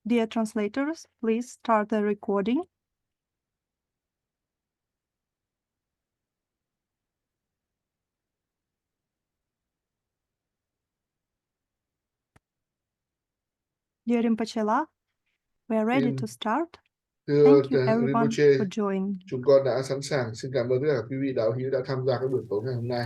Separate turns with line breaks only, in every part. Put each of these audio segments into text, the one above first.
Dear translators, please start the recording. Dear Rinpoche, we are ready to start.
Thưa
Thank you everyone
Rinpoche,
for joining.
chúng con đã sẵn sàng. Xin cảm ơn tất cả quý vị đạo hữu đã tham gia cái buổi tối ngày hôm nay.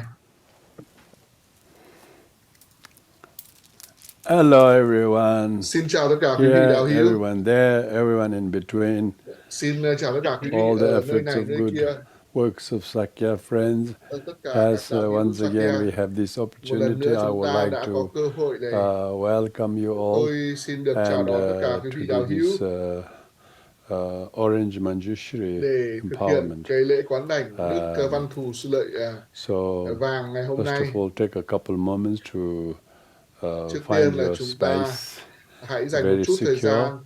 Hello everyone.
Xin chào tất cả quý vị đạo hữu.
Everyone there, everyone in between.
Xin chào tất cả quý vị
All the
ở nơi
efforts
này,
of
nơi
good
kia.
works of Sakya Friends.
Tất cả
As
các đạo hữu
once again
Sakya.
we have this
Một lần
opportunity,
nữa
I
chúng
would
ta
like
đã
to
có cơ hội để
welcome you all
tôi xin được chào
and
đón tất cả quý
to
vị
do
đạo
this
hữu
Orange Manjushri
để thực hiện
empowerment.
cái lễ quán đảnh Đức Văn Thù Sư Lợi
So
vàng ngày hôm
first
nay.
of all, take a couple moments to
Trước
find
tiên là
your
chúng ta
space
hãy dành một
very
chút thời
secure,
gian,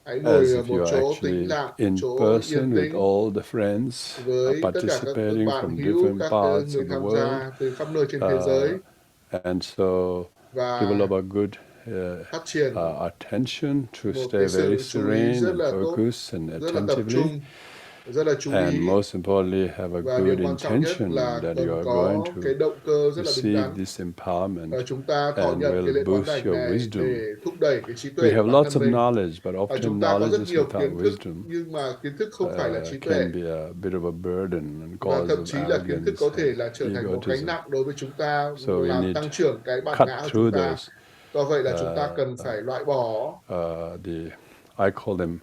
hãy ngồi
as
ở
if
một
you are
chỗ
actually
tĩnh lặng,
in
chỗ
person
yên
with
tĩnh
all the friends
với tất cả các
participating
bạn
from
hữu,
different
các
parts
người
of the
tham
world,
gia từ khắp nơi trên thế giới
and so
và
develop a good
phát triển
attention to
một
stay
cái
very
sự chú ý
serene
rất
and
là tốt,
focused and
rất là tập
attentively,
trung, rất là chú
and
ý,
most importantly have a
và
good
điều quan trọng nhất
intention
là
that you
cần
are
có
going
cái
to
động cơ rất là đúng
receive
đắn.
this empowerment
Chúng ta thọ
and
nhận cái
will
lễ quán
boost
đảnh
your
này
wisdom.
để thúc đẩy cái trí tuệ
We
của
have
bản
lots
thân
of
mình.
knowledge, but
Và
often
chúng ta có
knowledge
rất
is
nhiều
without
kiến thức,
wisdom
nhưng mà kiến thức không phải là trí tuệ.
can be a bit of a burden and
Và
cause
thậm
of
chí là kiến thức
arrogance
có thể là
and
trở thành một gánh
egotism.
nặng đối với chúng ta,
So we
làm
need
tăng trưởng cái bản
cut
ngã của
through
chúng ta.
those
Do vậy là chúng ta cần phải loại bỏ
I call them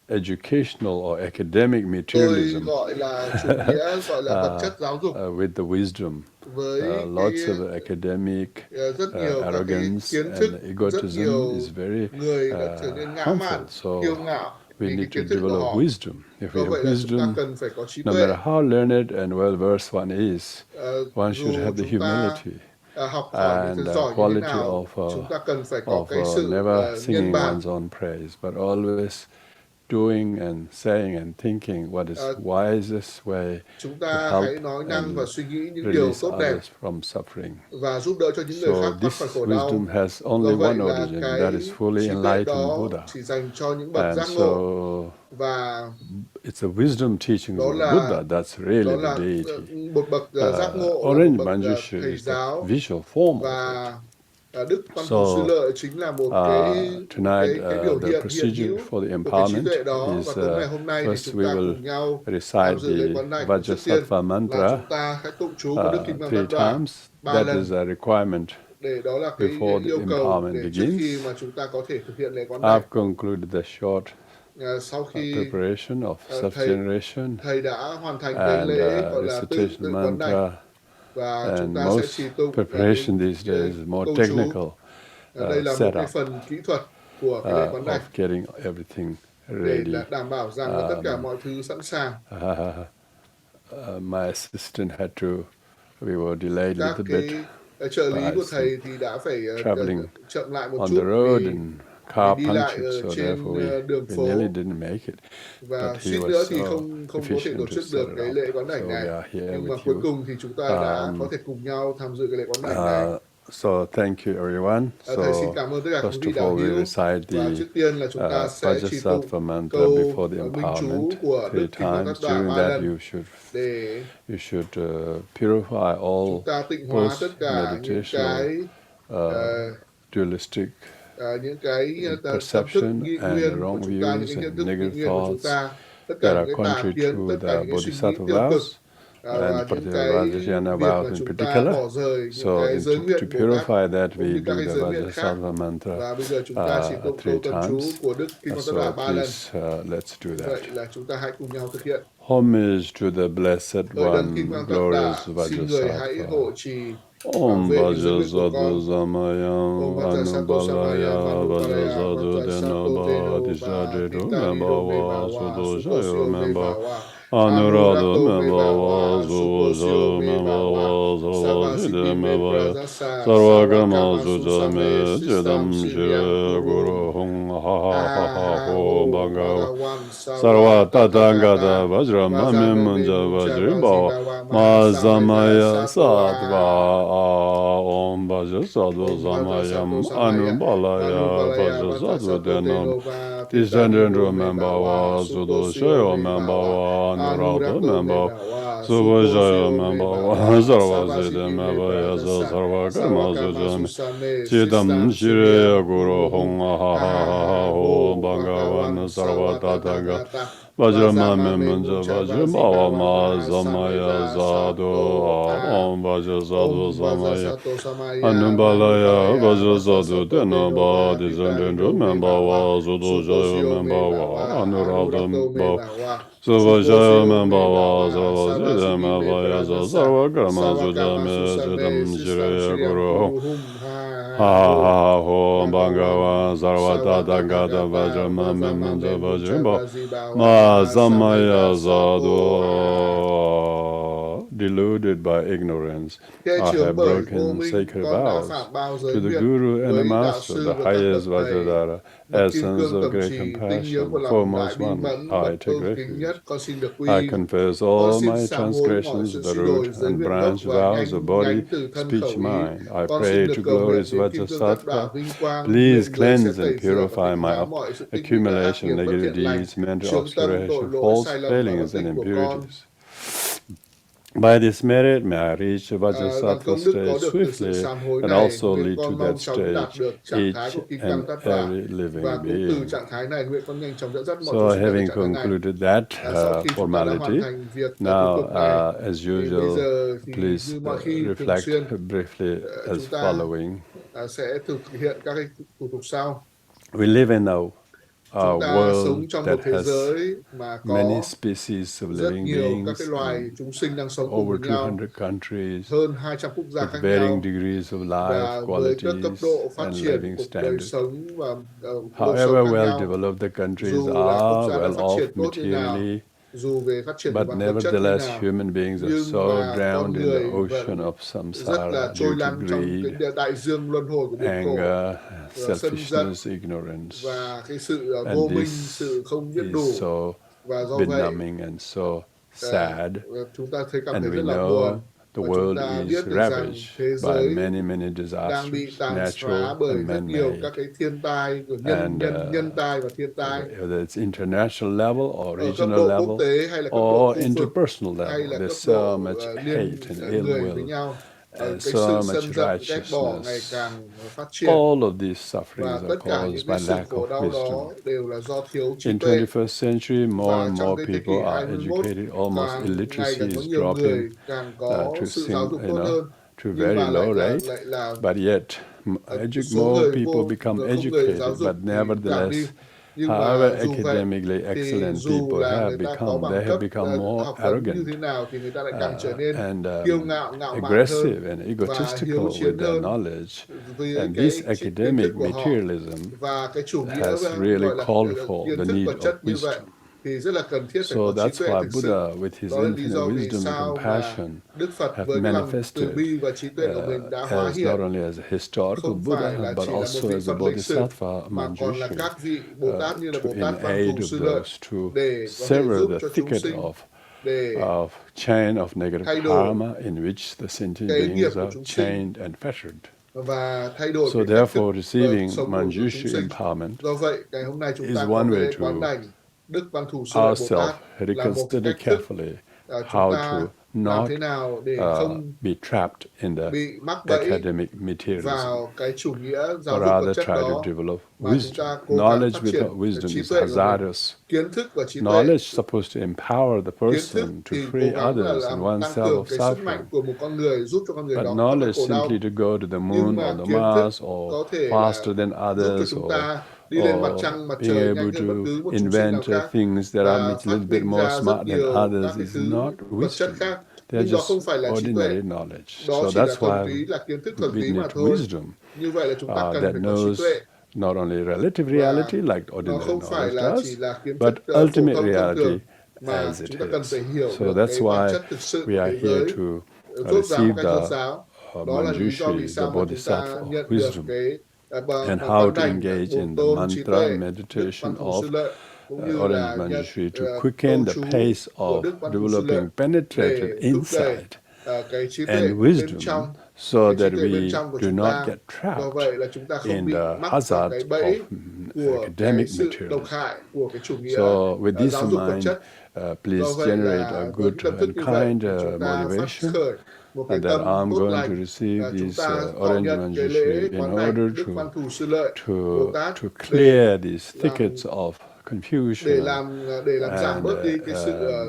educational or academic
tôi
materialism
gọi là chủ nghĩa, gọi là vật chất giáo dục
with the wisdom.
với
Lots
cái
of academic
rất nhiều các cái
arrogance
kiến thức,
and
rất
egotism
nhiều
is very
người đã trở nên ngã
harmful.
mạn,
So
kiêu ngạo
we
vì cái
need to
kiến thức của
develop
họ.
wisdom. If we
Do
have
vậy là chúng ta
wisdom,
cần phải có trí
no
tuệ.
matter how learned and well versed one is, one should
Dù
have the
chúng ta
humility
học hỏi
and
giỏi như thế
quality
nào, chúng ta cần phải có
of
cái sự
never
nhân
singing
bản.
one's own praise, but always doing and saying and thinking what is wisest way
Chúng
to
ta
help
hãy nói năng và
and
suy nghĩ những điều
release
tốt đẹp
others from suffering.
và giúp đỡ cho những người khác
So
thoát khỏi
this
khổ đau.
wisdom has
Do
only
vậy
one
là
origin,
cái
that is fully
trí tuệ
enlightened
đó
Buddha.
chỉ dành cho những bậc
And
giác
so
ngộ, và
it's the wisdom teachings
đó
of
là
Buddha that's really
đó
the
là
deity.
một bậc giác ngộ, là
Orange
một bậc
Manjushri
thầy
is the
giáo,
visual form of it.
và Đức Văn Thù Sư
So
Lợi chính là một cái
tonight
biểu
the
hiện hiện
procedure
hữu
for the
của cái trí
empowerment
tuệ đó.
is
Và tối ngày hôm nay thì
first
chúng
we
ta
will
cùng nhau
recite
tham dự lễ
the
quán đảnh. Trước tiên
Vajrasattva
là
mantra
chúng ta hãy tụng chú của Đức Kinh Văn
3
Tát Đọa
times.
3
That
lần.
is a requirement
Để đó là cái
before the
yêu cầu
empowerment
để trước khi
begins.
mà chúng ta có thể thực hiện lễ quán đảnh.
I've concluded the short
Sau khi
preparation of self-generation
thầy đã hoàn thành cái lễ gọi là tự
recitation
quán đảnh,
mantra,
và chúng
and
ta sẽ
most
trì tụng
preparation these days is more
câu
technical
chú. Đây là một cái
setup
phần kỹ thuật của cái lễ quán
of
đảnh
getting everything
để
ready.
đảm bảo rằng là tất cả mọi thứ sẵn sàng.
My assistant had to, we were delayed a
Các
little bit.
cái trợ lý của
some
thầy thì đã phải
traveling
chậm lại một
on
chút
the road
vì
and car
đi lại
punctured, so
trên
therefore
đường
we
phố,
nearly didn't make it.
và
But he
suýt nữa
was
thì
so
không có thể
efficient
tổ
to
chức
set
được
it
cái
up.
lễ quán đảnh
So
này.
we are here
Nhưng mà
with
cuối
you.
cùng thì chúng ta đã có thể cùng nhau tham dự cái lễ quán đảnh này.
So thank you everyone.
Thầy xin
So
cảm ơn tất cả quý
first
vị
of
đạo
all we
hữu.
recite
Và
the
trước tiên là chúng ta sẽ trì tụng
Vajrasattva mantra
câu
before the
minh chú
empowerment
của
3
Đức Kinh Văn
times.
Tát Đọa
During
3
that
lần để
you should purify all
chúng ta tịnh hóa tất cả những cái
dualistic
những cái tâm thức
perception
nghi
and
nguyên của
wrong
chúng ta, những
views
cái nhận
and
thức nghi
negative
nguyên của chúng
thoughts
ta, tất
that
cả
are
những cái tà
contrary
kiến,
to
tất cả
the
những cái suy nghĩ tiêu cực,
bodhisattvas
và
and
những cái
Vajrayana
việc
vows
mà
in
chúng ta
particular.
bỏ rời, những
So
cái giới
to
nguyện Bồ Tát
purify that
cũng
we
như các
do
cái
the
giới nguyện khác.
Vajrasattva mantra
Và bây giờ chúng ta chỉ tụng
3
câu tâm chú
times.
của Đức Kinh Văn Tát
So
Đọa 3 lần.
please let's do that.
Vậy là chúng ta hãy cùng nhau thực hiện.
Homage to the Blessed
Tôi
One,
đấng Kinh Văn Tát
glorious
Đọa, xin người hãy
Vajrasattva.
hộ trì
Om
vệ những giới nguyện của
Vajrasattva
con.
Samayam
Om Vajrasattva Samayam
Anubalaya
Anubalaya
Vajrasattva
Vajrasattva
Denaba
Deno
Dishadiru
Titarido
Membawa
Mebawa
Sudoshayo
Sukosyo
Memba
Mebawa
Anurado
Anurato
Membawa
Mebawa Sukosyo
Suvajalo
Mebawa
Membawa
Savasiti
Sarvajida
Me
Membawa
Prajasa
Sarvagama
Savakama
Sujame
Susame
Jidam
Sistam
Shire
Siryam
Guru
Kurum
Hung Ha Ha Ha Ha Ho Bhagawa Sarva Tatangata Vajrama Mimanja Vajrimbo Mazamaya Sattva Om Bhaja Sadhu Samayam Anubalaya Bhaja Sadhu Denam Tishandendra Membawa Sudo Shayo Membawa Anurata Membawa Subhajaya Membawa Sarva Siddha Membaya Sarva Karma Sujami Chidam Shirya Guru Honga Ha Ha Ha Ha Ho Bhagavan Sarva Tatanga Vajrama Mimanja Vajrama Mazamaya Sadhu Om Bhaja Sadhu Samaya Anubalaya Bhaja Sadhu Denaba Tishandendra Membawa Sudo Shayo Membawa Anurata Membawa Subhajaya Membawa Sarva Siddha Membaya Sarva Karma Sujami Chidam Shirya Guru Ha ha ho Bhagavan Sarva Tatangata Vajrama Mimanja Vajrimbo Ma Samaya Sadhu. Deluded by ignorance, I have broken sacred vows to the Guru and the Master, the highest Vajradhara, essence of great compassion, foremost one, I take refuge. I confess all my transgressions, the root and branch vows of body, speech, mind. I pray to glorious Vajrasattva, please cleanse and purify my accumulation, negative deeds, mental obscuration, false failings and impurities. By this merit, may I reach the Vajrasattva stage swiftly and also lead to that stage each and every living being. So, having concluded that formality, now, as usual, please reflect briefly as following. We live in a world that has many species of living beings in over 200 countries with varying degrees of life, qualities, and living standards. However well developed the countries are, well off materially, but nevertheless human beings are so drowned in the ocean of samsara due to greed, anger, selfishness, ignorance, and this is so benumbing and so sad, and we know the world is ravaged by many, many disasters, natural and man-made, and whether it's international level or regional level or interpersonal level, there's so much hate and ill will, and so much righteousness. All of these sufferings are caused by lack of wisdom. In 21st century, more and more people are educated. Almost illiteracy is dropping to very low rate. But yet, more people become educated. But nevertheless, however academically excellent people have become, they have become more arrogant and aggressive and egotistical with their knowledge. And this academic materialism has really called for the need of wisdom. So that's why Buddha, with his infinite wisdom and compassion, have manifested as not only as a historical Buddha, but also as a Bodhisattva Manjushri, in aid of those to sever the thicket of chain of negative karma in which the sentient beings are chained and fettered. So therefore, receiving Manjushri empowerment is one way to ourselves reconsider carefully how to not be trapped in the academic materialism, but rather try to develop wisdom. Knowledge without wisdom is hazardous. Knowledge is supposed to empower the person to free others and oneself of suffering. But knowledge simply to go to the moon or the Mars or faster than others or being able to invent things that are a little bit more smart than others is not wisdom. They're just ordinary knowledge. So that's why we need wisdom that knows not only relative reality like ordinary knowledge does, but ultimate reality as it is. So that's why we are here to receive the Manjushri, the Bodhisattva of wisdom, and how to engage in the mantra meditation of Orange Manjushri to quicken the pace of developing penetrated insight and wisdom so that we do not get trapped in the hazard of academic materialism. So with this in mind, please generate a good and kind motivation that I'm going to receive these Orange Manjushri in order to clear these thickets of confusion and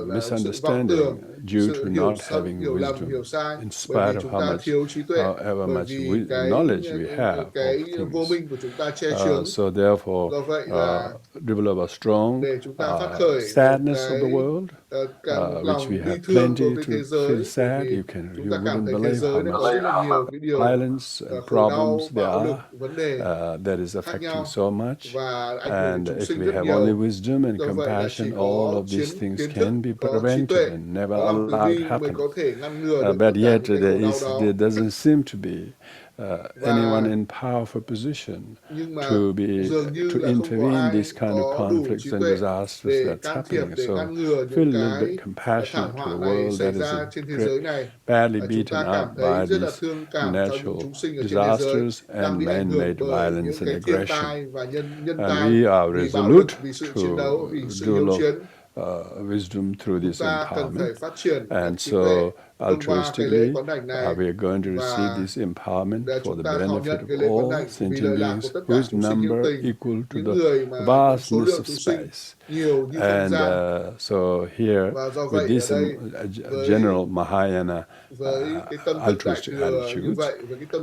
misunderstanding due to not having wisdom, in spite of however much knowledge we have of things. So therefore, develop a strong sadness of the world, which we have plenty to feel sad. You wouldn't believe how much violence and problems there are that is affecting so much. And if we have only wisdom and compassion, all of these things can be prevented and never allowed to happen. But yet there doesn't seem to be anyone in powerful position to intervene in these kind of conflicts and disasters that's happening. So feel a little bit compassionate to the world that is badly beaten up by these natural disasters and man-made violence and aggression. And we are resolute to develop wisdom through this empowerment. And so altruistically, we are going to receive this empowerment for the benefit of all sentient beings whose number equal to the vastness of space. And so here, with this general Mahayana altruistic attitude,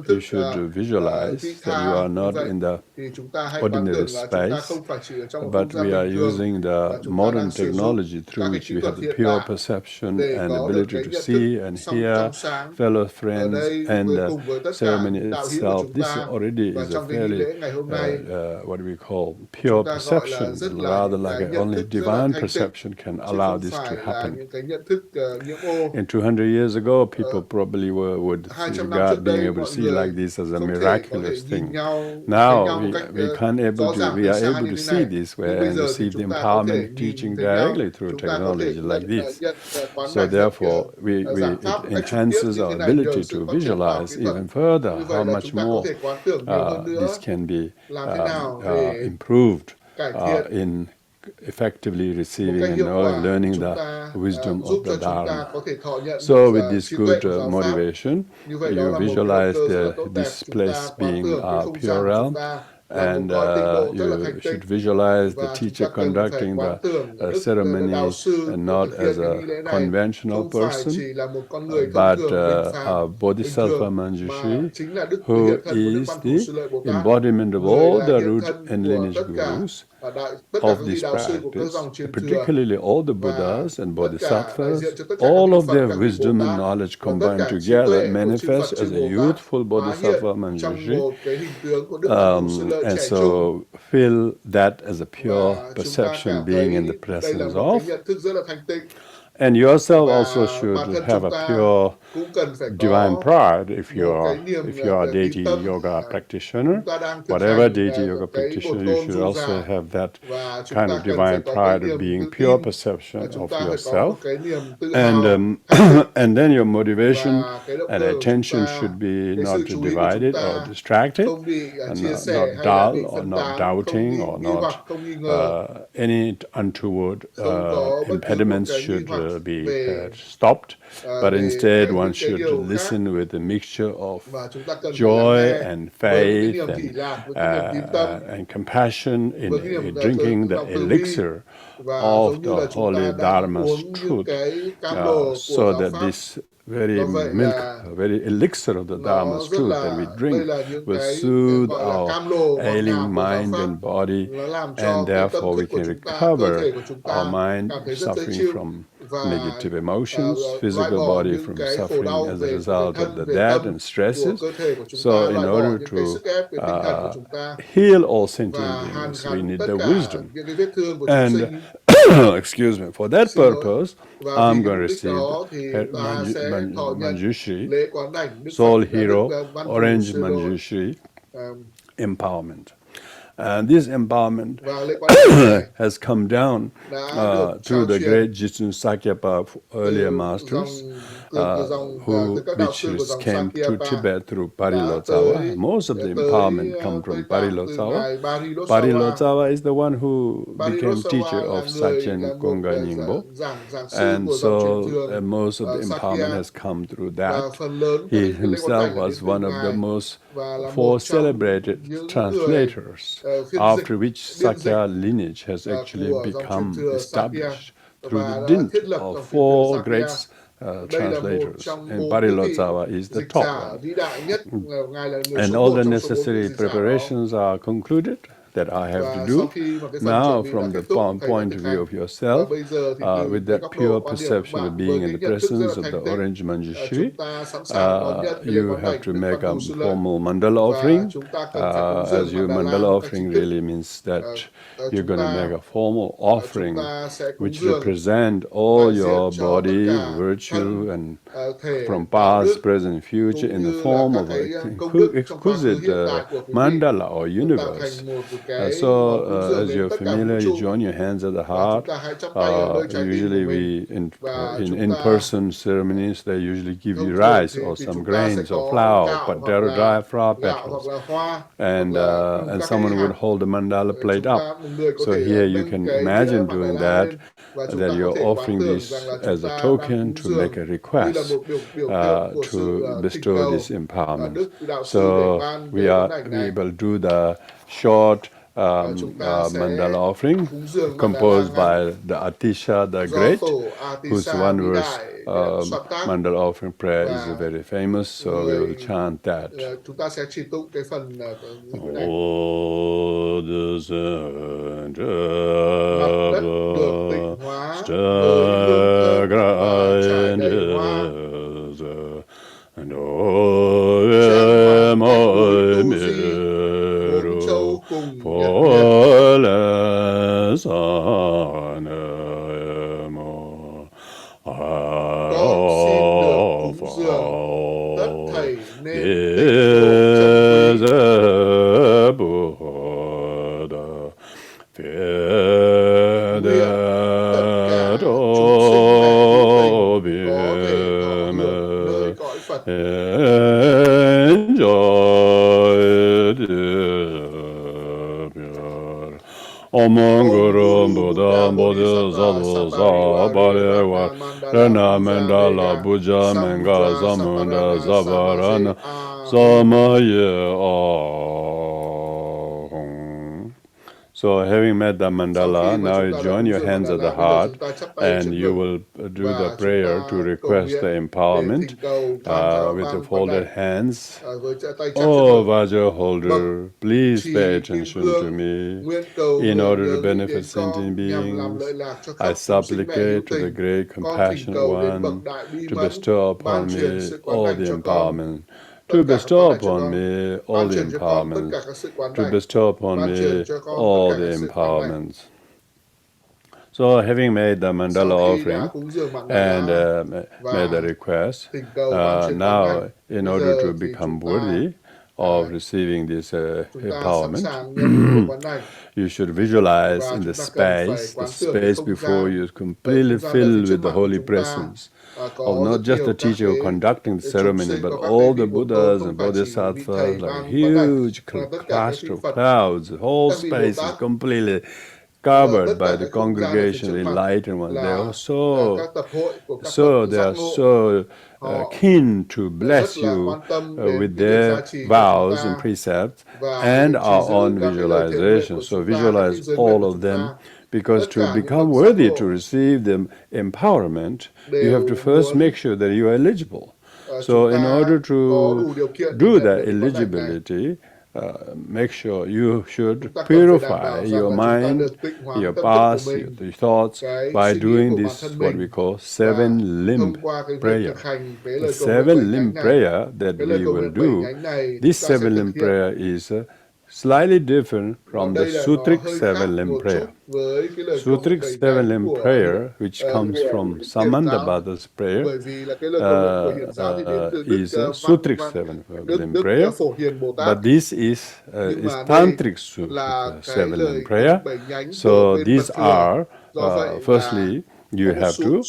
you should visualize that you are not in the ordinary space, but we are using the modern technology through which we have the pure perception and ability to see and hear fellow friends, and the ceremony itself. This already is a fairly, what we call pure perception, rather like only divine perception can allow this to happen. In 200 years ago, people probably would regard being able to see like this as a miraculous thing. Now we are able to see this and receive the empowerment teaching directly through technology like this. So therefore, it enhances our ability to visualize even further how much more this can be improved in effectively receiving and learning the wisdom of the Dharma. So with this good motivation, you visualize this place being a pure realm, and you should visualize the teacher conducting the ceremony not as a conventional person, but a Bodhisattva Manjushri, who is the embodiment of all the root and lineage gurus of this practice, particularly all the Buddhas and Bodhisattvas. All of their wisdom and knowledge combined together manifest as a youthful Bodhisattva Manjushri. And so feel that as a pure perception being in the presence of. And yourself also should have a pure divine pride if you are a deity yoga practitioner. Whatever deity yoga practitioner, you should also have that kind of divine pride of being pure perception of yourself. And and then your motivation and attention should be not divided or distracted, and not dull or not doubting or not any untoward impediments should be stopped, but instead one should listen with a mixture of joy and faith and compassion in drinking the elixir of the holy Dharma's truth, so that this very elixir of the Dharma's truth that we drink will soothe our ailing mind and body, and therefore we can recover our mind suffering from negative emotions, physical body from suffering as a result of that and stresses. So in order to heal all sentient beings, we need the wisdom. And excuse me, for that purpose, I'm going to receive Manjushri, Soul Hero, Orange Manjushri empowerment. And this empowerment has come down through the great Jitsun Sakyapa earlier masters, which came to Tibet through Parilotsawa. Most of the empowerment come from Parilotsawa. Parilotsawa is the one who became teacher of Sachen Konga Nyingbo. And so most of the empowerment has come through that. He himself was one of the most four celebrated translators, after which Sakya lineage has actually become established through the dint of four great translators, and Parilotsawa is the top one. And all the necessary preparations are concluded that I have to do. Now, from the point of view of yourself, with that pure perception of being in the presence of the orange Manjushri, you have to make a formal mandala offering. As your mandala offering really means that you're going to make a formal offering which represent all your body, virtue, and from past, present, future in the form of an exquisite mandala or universe. So, as you're familiar, you join your hands at the heart. Usually we, in-person ceremonies, they usually give you rice or some grains or flour, dry flower petals. And someone would hold the mandala plate up. So here you can imagine doing that you're offering this as a token to make a request to bestow this empowerment. So we will do the short mandala offering composed by the Atisha the Great, whose one verse mandala offering prayer is very famous, so we will chant that. Omangurum Buddha Bodhisattva Sabalewa Rena Mendala Buja Menga Zamunda Zabarana Samaye Ahong. So having met the mandala, now you join your hands at the heart and you will do the prayer to request the empowerment with the folded hands. Oh, Vajra holder, please pay attention to me. In order to benefit sentient beings, I supplicate to the great compassionate one to bestow upon me all the empowerment. To bestow upon me all the empowerment. To bestow upon me all the empowerments. So having made the mandala offering and made the request, now in order to become worthy of receiving this empowerment, you should visualize in the space before you is completely filled with the holy presence of not just the teacher who conducting the ceremony, but all the Buddhas and Bodhisattvas, like a huge cluster of clouds. The whole space is completely covered by the congregation, the enlightened ones. They are so keen to bless you with their vows and precepts and our own visualization. So visualize all of them, because to become worthy to receive the empowerment, you have to first make sure that you are eligible. So in order to do that eligibility, make sure you should purify your mind, your past, your thoughts by doing this, what we call 7-limb prayer. The 7-limb prayer that we will do, this 7-limb prayer is slightly different from the Sutric seven-limb prayer. Sutric seven-limb prayer, which comes from Samandabhada's prayer, is a Sutric seven-limb prayer, but this is Tantric seven-limb prayer. So these are, firstly, you have to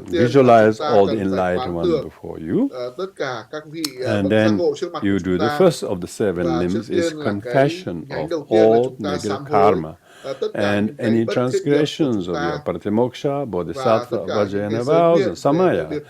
visualize all the enlightenment before you. And then you do the first of the seven limbs is confession of all negative karma and any transgressions of your Pratimoksha, Bodhisattva, Vajrayana vows, and Samaya.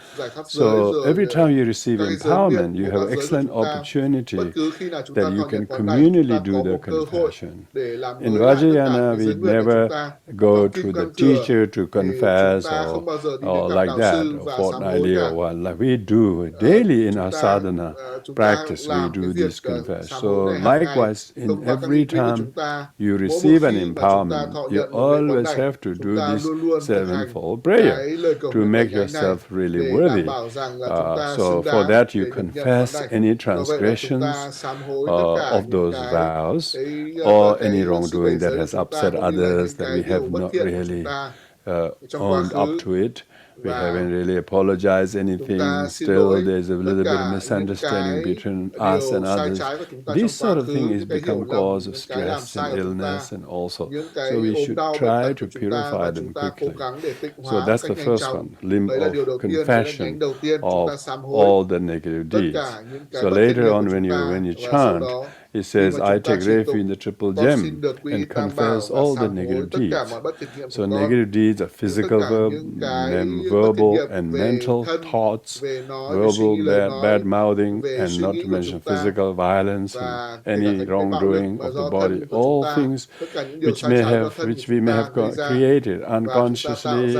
So every time you receive empowerment, you have excellent opportunity that you can communally do the confession. In Vajrayana, we never go to the teacher to confess or like that, or fortnightly or what. Like we do daily in our sadhana practice, we do this confess. So likewise, in every time you receive an empowerment, you always have to do this sevenfold prayer to make yourself really worthy. So for that you confess any transgressions of those vows or any wrongdoing that has upset others that we have not really owned up to it. We haven't really apologized anything. Still, there's a little bit of misunderstanding between us and others. This sort of thing has become cause of stress and illness and also. So we should try to purify them quickly. So that's the first one, limb of confession of all the negative deeds. So later on when you chant, it says, I take refuge in the triple gem and confess all the negative deeds. So negative deeds are physical, verbal and mental thoughts, verbal bad mouthing, and not to mention physical violence and any wrongdoing of the body. All things which we may have created unconsciously,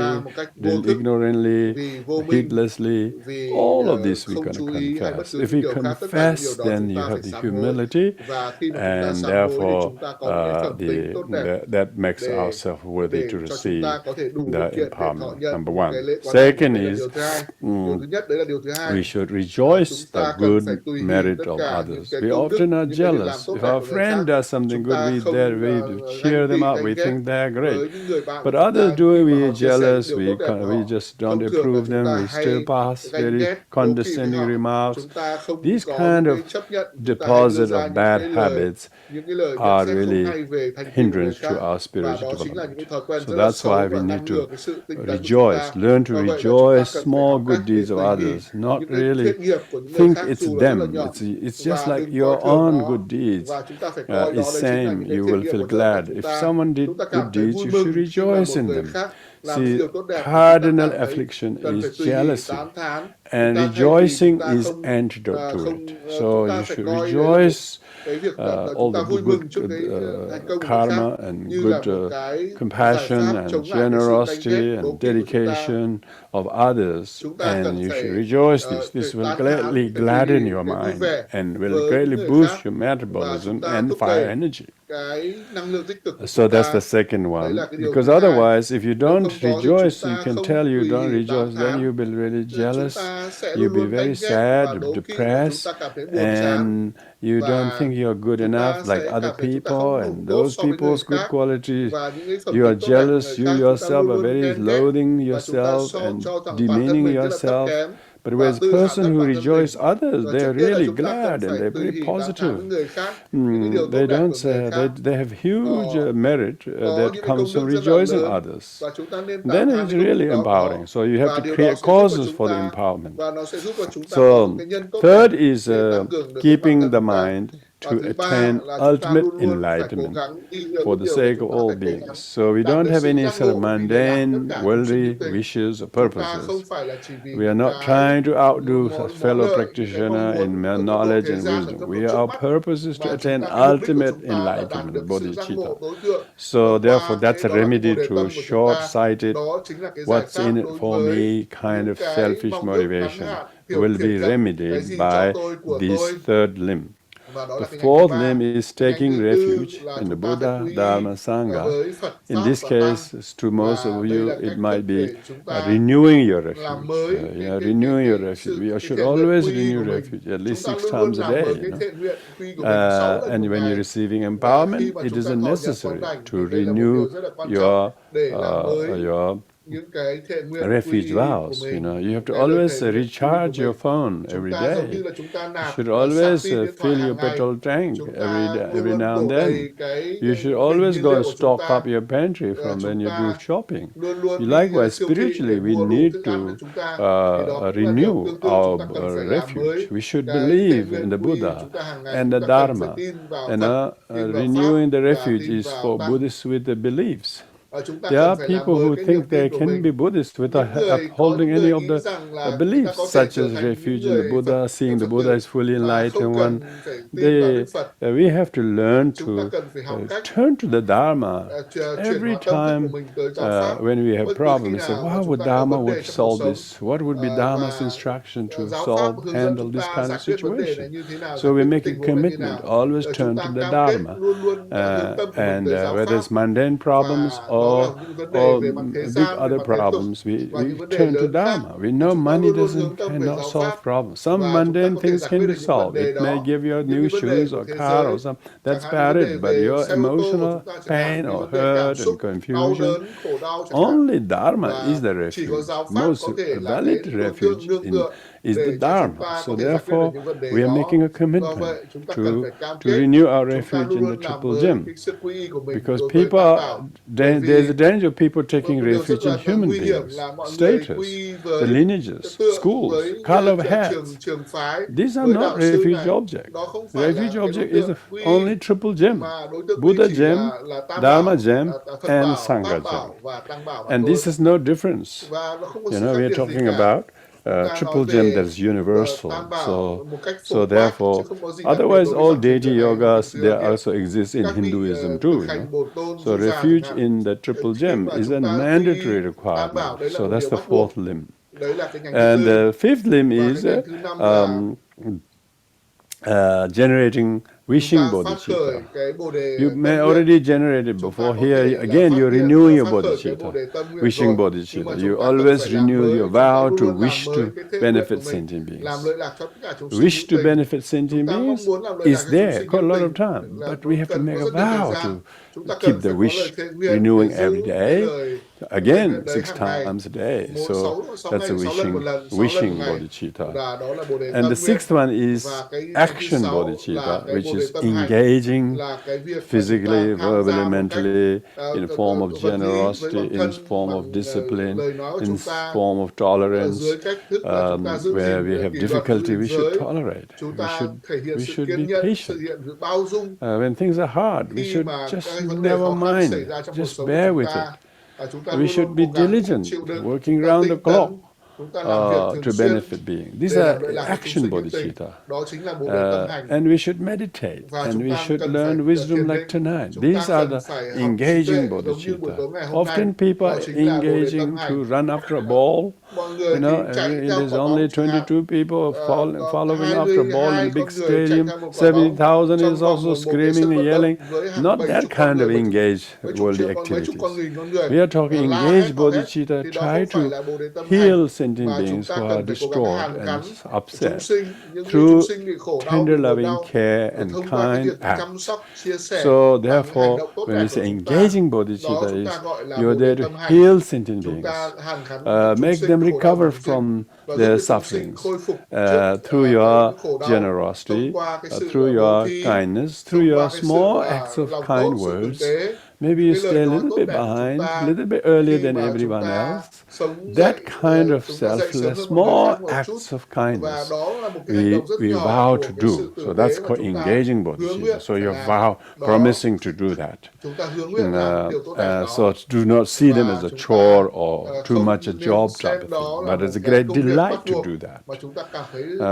ignorantly, heedlessly. All of this we're going to confess. If we confess, then you have the humility, and therefore that makes ourselves worthy to receive the empowerment, number one. Second is we should rejoice the good merit of others. We often are jealous. If our friend does something good, we cheer them up, we think they're great. But others do it, we are jealous, we just don't approve them, we still pass very condescending remarks. These kind of deposit of bad habits are really hindrance to our spiritual development. So that's why we need to rejoice, learn to rejoice small good deeds of others, not really think it's them. It's just like your own good deeds. It's same, you will feel glad. If someone did good deeds, you should rejoice in them. See, cardinal affliction is jealousy, and rejoicing is antidote to it. So you should rejoice all the good karma and good compassion and generosity and dedication of others, and you should rejoice this. This will greatly gladden your mind and will greatly boost your metabolism and fire energy. So that's the second one, because otherwise if you don't rejoice, you can tell you don't rejoice, then you'll be really jealous, you'll be very sad, depressed, and you don't think you're good enough like other people and those people's good qualities. You are jealous, you yourself are very loathing yourself and demeaning yourself. But whereas the person who rejoices others, they're really glad and they're very positive. They don't say, they have huge merit that comes from rejoicing others. Then it's really empowering. So you have to create causes for the empowerment. So third is keeping the mind to attain ultimate enlightenment for the sake of all beings. So we don't have any sort of mundane, worldly wishes or purposes. We are not trying to outdo a fellow practitioner in knowledge and wisdom. Our purpose is to attain ultimate enlightenment, bodhicitta. So therefore that's a remedy to short-sighted, what's in it for me kind of selfish motivation will be remedied by this third limb. The fourth limb is taking refuge in the Buddha, Dharma, Sangha. In this case, to most of you, it might be renewing your refuge. Renewing your refuge. We should always renew refuge, at least 6 times a day. And when you're receiving empowerment, it isn't necessary to renew your refuge vows. You have to always recharge your phone every day. You should always fill your petrol tank every now and then. You should always go and stock up your pantry from when you do shopping. Likewise, spiritually, we need to renew our refuge. We should believe in the Buddha and the Dharma. Renewing the refuge is for Buddhists with the beliefs. There are people who think they can be Buddhist without upholding any of the beliefs, such as refuge in the Buddha, seeing the Buddha is fully enlightened one. We have to learn to turn to the Dharma. Every time when we have problems, we say, how would Dharma would solve this? What would be Dharma's instruction to handle this kind of situation? So we make a commitment, always turn to the Dharma. And whether it's mundane problems or big other problems, we turn to Dharma. We know money cannot solve problems. Some mundane things can be solved. It may give you new shoes or car or something. That's about it. But your emotional pain or hurt and confusion, only Dharma is the refuge. Most valid refuge is the Dharma. So therefore, we are making a commitment to renew our refuge in the Triple Gem. Because there's a danger of people taking refuge in human beings, status, the lineages, schools, color of hats. These are not refuge objects. Refuge object is only Triple Gem: Buddha Gem, Dharma Gem, and Sangha Gem. And this is no difference. We are talking about Triple Gem that is universal. So therefore, otherwise all deity yogas, they also exist in Hinduism too. So refuge in the Triple Gem is a mandatory requirement. So that's the fourth limb. And the fifth limb is generating wishing bodhicitta. You may already generate it before. Here again, you're renewing your bodhicitta, wishing bodhicitta. You always renew your vow to wish to benefit sentient beings. Wish to benefit sentient beings is there quite a lot of time, but we have to make a vow to keep the wish renewing every day. Again, 6 times a day. So that's a wishing bodhicitta. And the 6th one is action bodhicitta, which is engaging physically, verbally, mentally, in the form of generosity, in the form of discipline, in the form of tolerance. Where we have difficulty, we should tolerate. We should be patient. When things are hard, we should just never mind, just bear with it. We should be diligent, working round the clock to benefit beings. These are action bodhicitta. And we should meditate, and we should learn wisdom like tonight. These are the engaging bodhicitta. Often people are engaging to run after a ball. There's only 22 people following after a ball in a big stadium. 70,000 is also screaming and yelling. Not that kind of engaged worldly activities. We are talking engaged bodhicitta. Try to heal sentient beings who are destroyed and upset through tender loving care and kind acts. So therefore, when we say engaging bodhicitta, you're there to heal sentient beings, make them recover from their sufferings through your generosity, through your kindness, through your small acts of kind words. Maybe you stay a little bit behind, a little bit earlier than everyone else. That kind of selfless, small acts of kindness we vow to do. So that's called engaging bodhicitta. So you vow, promising to do that. So do not see them as a chore or too much a job type of thing, but it's a great delight to do that.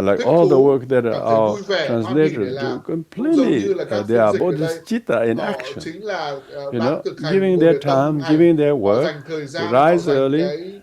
Like all the work that our translators do, completely, they are bodhicitta in action. Giving their time, giving their work, to rise early,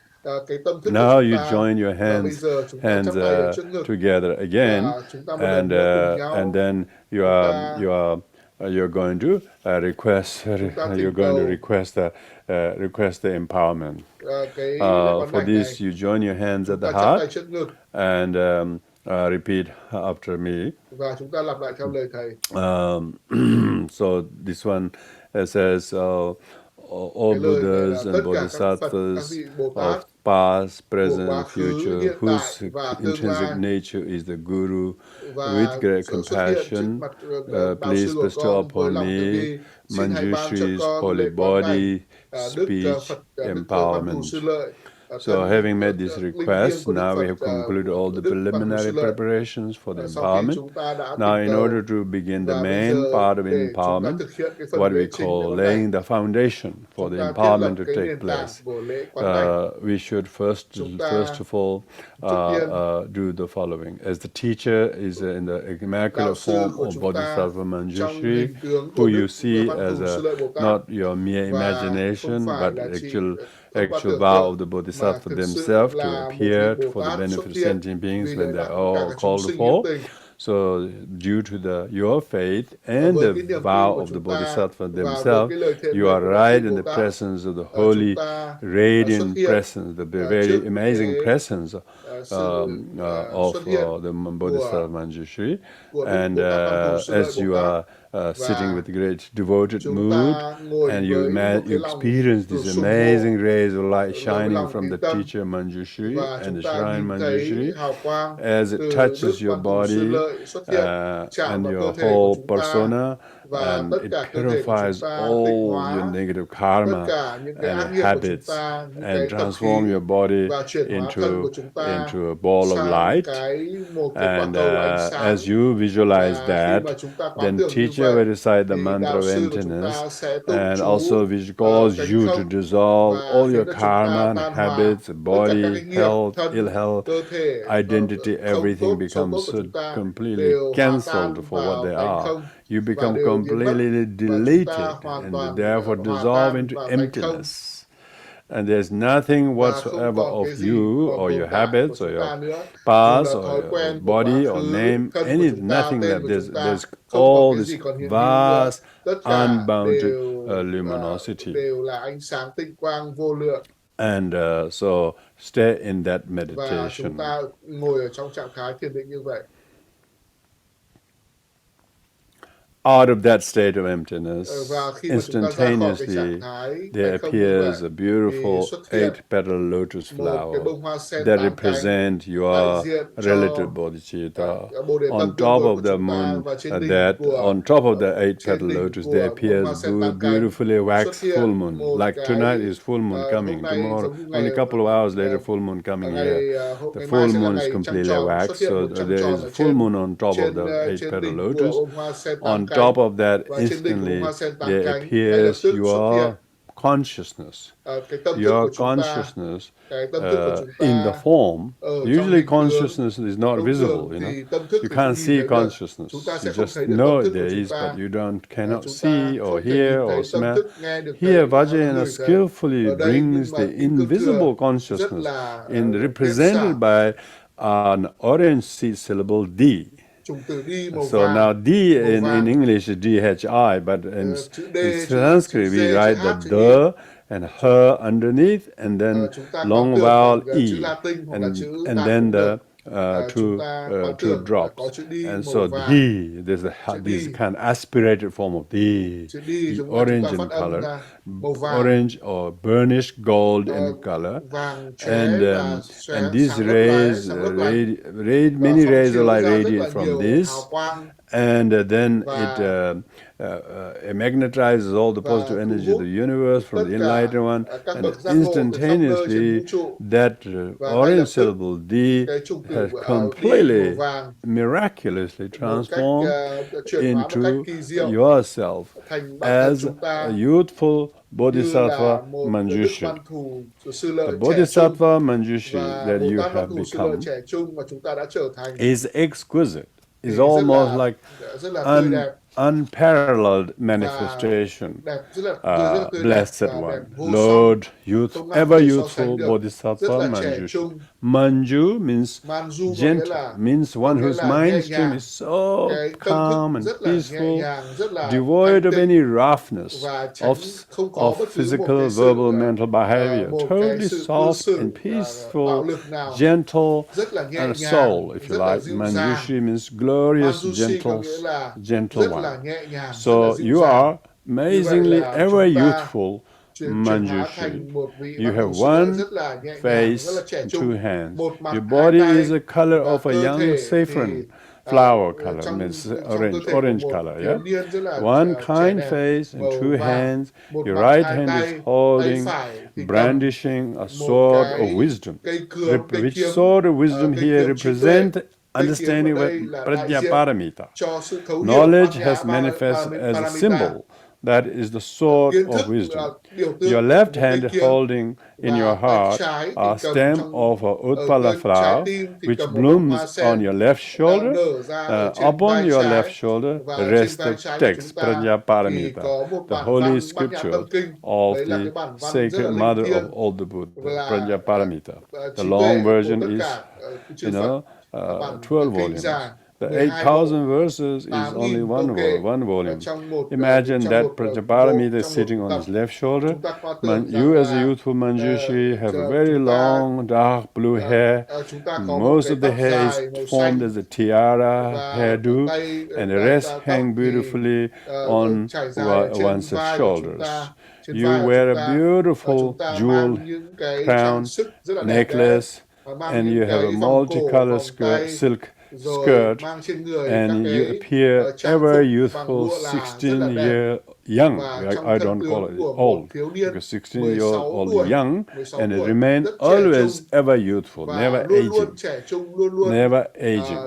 cái tâm thức
Now
của
you
chúng ta.
join your
Và bây giờ chúng ta
hands
chắp tay ở trước ngực
together again,
và chúng ta một lần nữa cùng nhau.
and then
Chúng ta
you're going to request
chúng ta
you're
thỉnh
going to
cầu
request the empowerment.
cái lễ quán
For
đảnh
this,
này.
you join your hands at
Chúng
the
ta chắp tay
heart
trước ngực
and repeat after me.
và chúng ta lặp lại theo lời thầy.
So this one says, all Buddhas and Bodhisattvas of past, present, future, whose intrinsic nature is the Guru, with great compassion, please bestow upon me Manjushri's holy body, speech, empowerment. So having made this request, now we have concluded all the preliminary preparations for the empowerment. Now in order to begin the main part of empowerment, what we call laying the foundation for the empowerment to take place, we should first of all do the following. As the teacher is in the immaculate form of Bodhisattva Manjushri, who you see as not your mere imagination, but actual vow of the Bodhisattva themselves to appear for the benefit of sentient beings when they are all called for. So due to your faith and the vow of the Bodhisattva themselves, you are right in the presence of the holy, radiant presence, the very amazing presence of the Bodhisattva Manjushri. And as you are sitting with great devoted mood, and you experience these amazing rays of light shining from the teacher Manjushri and the shrine Manjushri, as it touches your body and your whole persona, and it purifies all your negative karma and habits, and transform your body into a ball of light. And as you visualize that, then teacher will recite the mantra of emptiness, and also which cause you to dissolve all your karma and habits, body, health, ill health, identity, everything becomes completely cancelled for what they are. You become completely deleted and therefore dissolve into emptiness. And there's nothing whatsoever of you or your habits or your past or your body or name, nothing that there's all this vast, unbounded luminosity. And so stay in that meditation. Out of that state of emptiness, instantaneously there appears a beautiful 8-petal lotus flower that represents your relative bodhicitta. On top of the moon, on top of the 8-petal lotus, there appears beautifully waxed full moon. Like tonight is full moon coming. Tomorrow, only a couple of hours later, full moon coming here. The full moon is completely waxed, so there is full moon on top of the 8-petal lotus. On top of that, instantly there appears your consciousness. Your consciousness in the form. Usually consciousness is not visible, You can't see consciousness. You just know there is, but you cannot see or hear or smell. Here Vajrayana skillfully brings the invisible consciousness represented by an orange seed syllable D. So now D in English is DHI, but in Sanskrit we write the and her underneath, and then long vowel E, and then the two drops. And so there's this kind of aspirated form of the orange in color, orange or burnished gold in color, and these rays, many rays of light radiate from this, and then it magnetizes all the positive energy of the universe from the enlightened one, and instantaneously that orange syllable D has completely, miraculously transformed into yourself as a youthful Bodhisattva Manjushri. The Bodhisattva Manjushri that you have become is exquisite. Is almost like unparalleled manifestation. Blessed One, Lord, ever youthful Bodhisattva Manjushri. Manju means gentle, means one whose mind stream is so calm and peaceful, devoid of any roughness of physical, verbal, mental behavior, totally soft and peaceful, gentle, and soul, if you like. Manjushri means glorious, gentle one. So you are amazingly ever youthful Manjushri. You have one face and two hands. Your body is the color of a young saffron flower color, means orange color, yeah? One kind face and two hands. Your right hand is holding, brandishing a sword of wisdom. Which sword of wisdom here represent understanding what Prajnaparamita. Knowledge has manifested as a symbol. That is the sword of wisdom. Your left hand holding in your heart a stem of a Utpala flower, which blooms on your left shoulder. Upon your left shoulder rests the text, Prajnaparamita, the holy scripture of the sacred mother of all the Buddha, Prajnaparamita. The long version is, 12 volumes. The 8,000 verses is only one volume. Imagine that Prajnaparamita is sitting on his left shoulder. You as a youthful Manjushri have a very long, dark blue hair. Most of the hair is formed as a tiara, hairdo, and the rest hang beautifully on one's shoulders. You wear a beautiful jewel crown, necklace, and you have a multicolored silk skirt, and you appear ever youthful, 16-year young. I don't call it old, because 16-year-old young, and it remain always ever youthful, never aging. Never aging.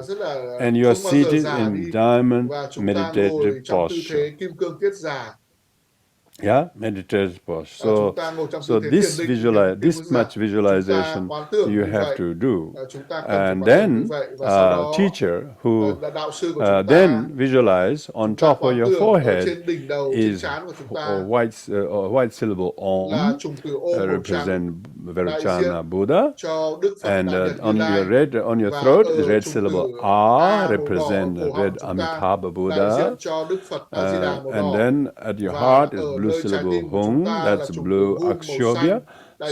And you're seated in diamond meditative posture. Yeah, meditative posture. So this much visualization you have to do, and then teacher who then visualize on top of your forehead is a white syllable Om, represent Vairocana Buddha, and on your throat is red syllable A, represent red Amitabha Buddha, and then at your heart is blue syllable Hung, that's blue Akshobhya.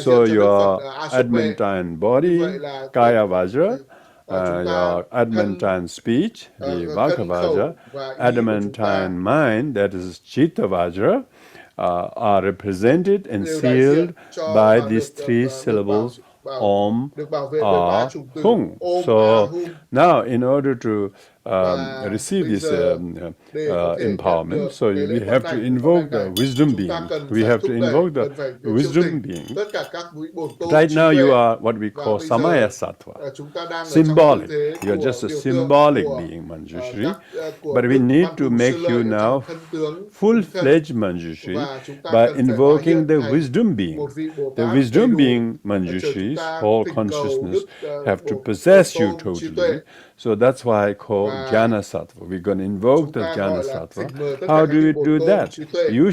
So your adamantine body, Kaya Vajra, your adamantine speech, the Vaka Vajra, adamantine mind, that is Chitta Vajra, are represented and sealed by these three syllables Om, Ah, Hung. So now in order to receive this empowerment, so we have to invoke the wisdom being. We have to invoke the wisdom being. Right now you are what we call Samaya Sattva, symbolic. You are just a symbolic being, Manjushri. But we need to make you now full-fledged Manjushri by invoking the wisdom being. The wisdom being, Manjushri's whole consciousness have to possess you totally. So that's why I call Jnana Sattva. We're going to invoke the Jnana Sattva. How do we do that? You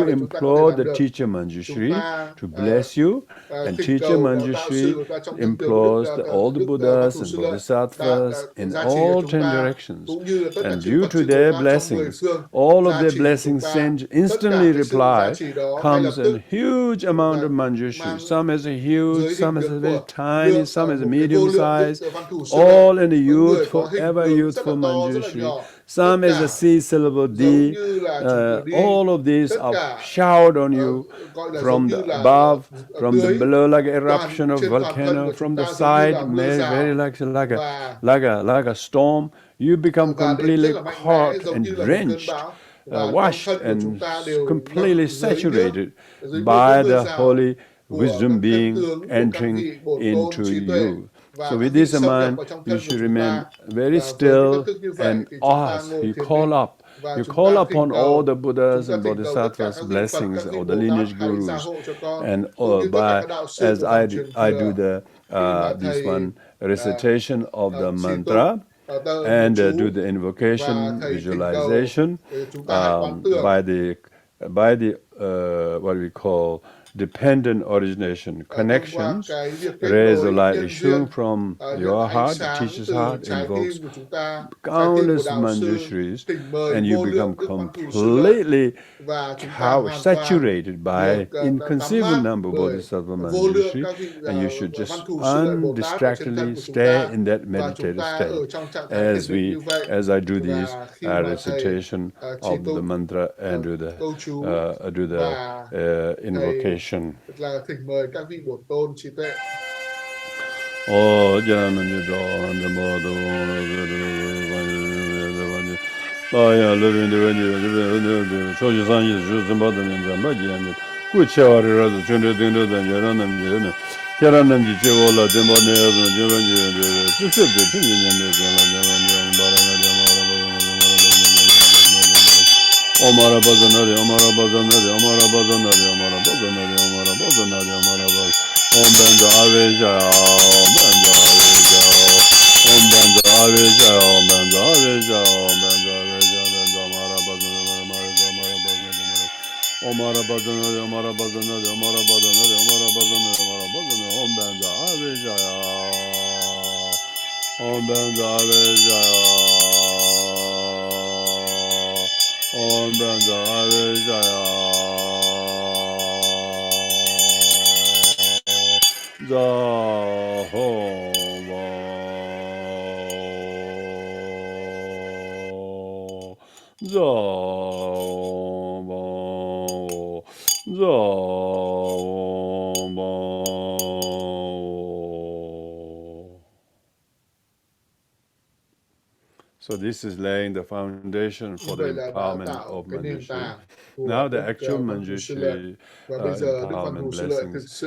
implore the teacher Manjushri to bless you, and teacher Manjushri implores all the Buddhas and Bodhisattvas in all 10 directions. And due to their blessings, all of their blessings send instantly reply, comes a huge amount of Manjushri. Some as a huge, some as a very tiny, some as a medium size, all in a youthful, ever youthful Manjushri. Some is a C syllable D. All of these are showered on you from the above, from the below, like eruption of volcano, from the side, very like a storm. You become completely caught and drenched, washed and completely saturated by the holy wisdom being entering into you. So with this in mind, you should remain very still and ask. You call upon all the Buddhas and Bodhisattvas' blessings, or the lineage gurus, and as I do this one recitation of the mantra, and do the invocation, visualization by the what we call dependent origination
thông qua
connections
cái việc kết
raise
nối
light
nhân
issuing
duyên,
from
những
your
ánh
heart, the
sáng
teacher's
từ
heart
trái
invokes
tim của chúng ta, trái tim của
countless
đạo sư,
manjushris,
thỉnh mời
and
vô
you become
lượng Đức Văn Thù Sư Lợi,
completely
và chúng ta hoàn toàn
saturated by
được tắm
inconceivable
mát
number of
bởi
Bodhisattva
vô lượng
manjushri,
các vị
and you should
Văn
just
Thù Sư Lợi Bồ Tát ở trên thân
undistractedly
của chúng
stay
ta,
in that
và chúng
meditative
ta
state
ở trong trạng thái thiền định như vậy.
as I do this
Và khi mà thầy
recitation
chỉ
of the
tụng
mantra and
câu chú
do the
và
invocation.
thầy là thỉnh mời các vị bổn tôn trí tuệ.
Omara bazanari, omara bazanari, omara bazanari, omara bazanari, omara bazanari, omara bazanari. Om benza aveja, om benza aveja, om benza aveja, om benza aveja, om benza aveja, benza omara bazanari, omara bazanari, omara bazanari, omara bazanari, omara bazanari, omara bazanari, om benza aveja, om benza aveja. Om benza avijaya Jahova Jahova Jahova. So this is laying the foundation for the empowerment of Manjushri. Now the actual Manjushri empowerment blessings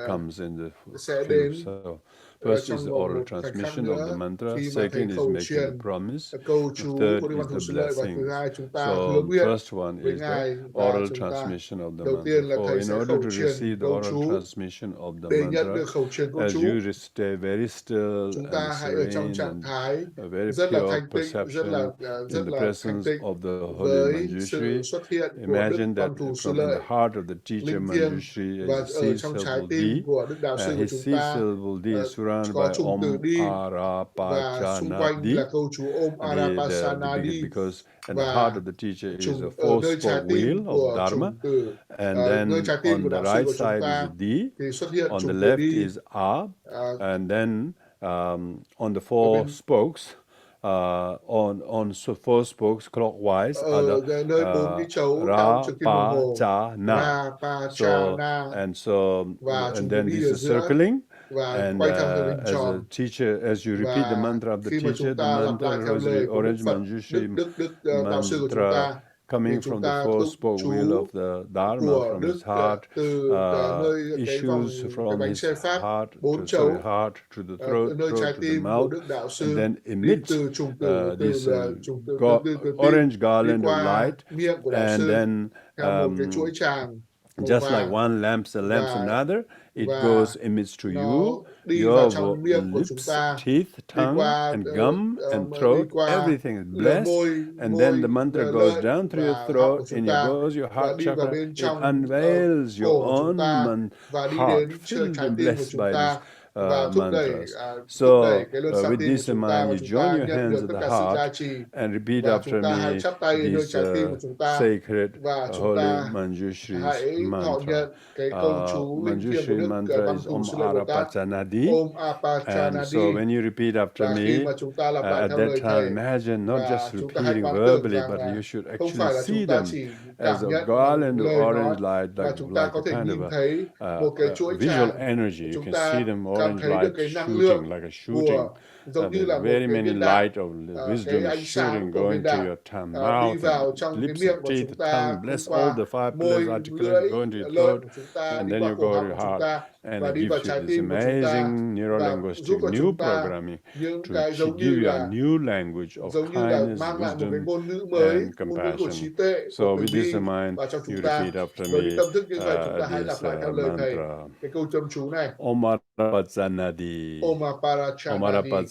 comes in the few. So first is the oral transmission of the mantra. Second is making the promise. The third is the blessing. So the first one is the oral transmission of the mantra. For in order to receive the oral transmission of the mantra, as you stay very still and serene and a very pure perception in the presence of the Holy Manjushri, imagine that from in the heart of the teacher Manjushri is a seed syllable D, and his seed syllable D is surrounded by Om Arapachanadi, because at the heart of the teacher is a four-spoke wheel of Dharma, and then on the right side is a D, on the left is A, and then on the four spokes, on four spokes clockwise are the Ra, Pa, Cha, Na. And then this is circling. And as a teacher, as you repeat the mantra of the teacher, the mantra rosary orange manjushri mantra coming from the four-spoke wheel of the Dharma from his heart, issues from his heart to the throat, throat to the mouth, and then emits this orange garland of light, and then just like one lamps another, it goes emits to you, your lips, teeth, tongue, and gum, and throat, everything is blessed, and then the mantra goes down through your throat, and it goes your heart chakra, it unveils your own heart, filled and blessed by this mantras. So with this in mind, you join your hands at the heart and repeat after me this sacred holy Manjushri's mantra. Manjushri mantra is Om Arapachanadi, and so when you repeat after me, at that time imagine not just repeating verbally, but you should actually see them as a garland of orange light, like a kind of a visual energy. You can see them orange light shooting, like a shooting. Very many light of wisdom is shooting, going to your tongue, mouth, and lips, and teeth, tongue. Bless all the five pillars articulate, go into your throat, and then you go to your heart, and it gives you this amazing neurolinguistic new programming to give you a new language of kindness, wisdom, and compassion. So with this in mind, you repeat after me this mantra. Om Arapachanadi. Om Arapachanadi.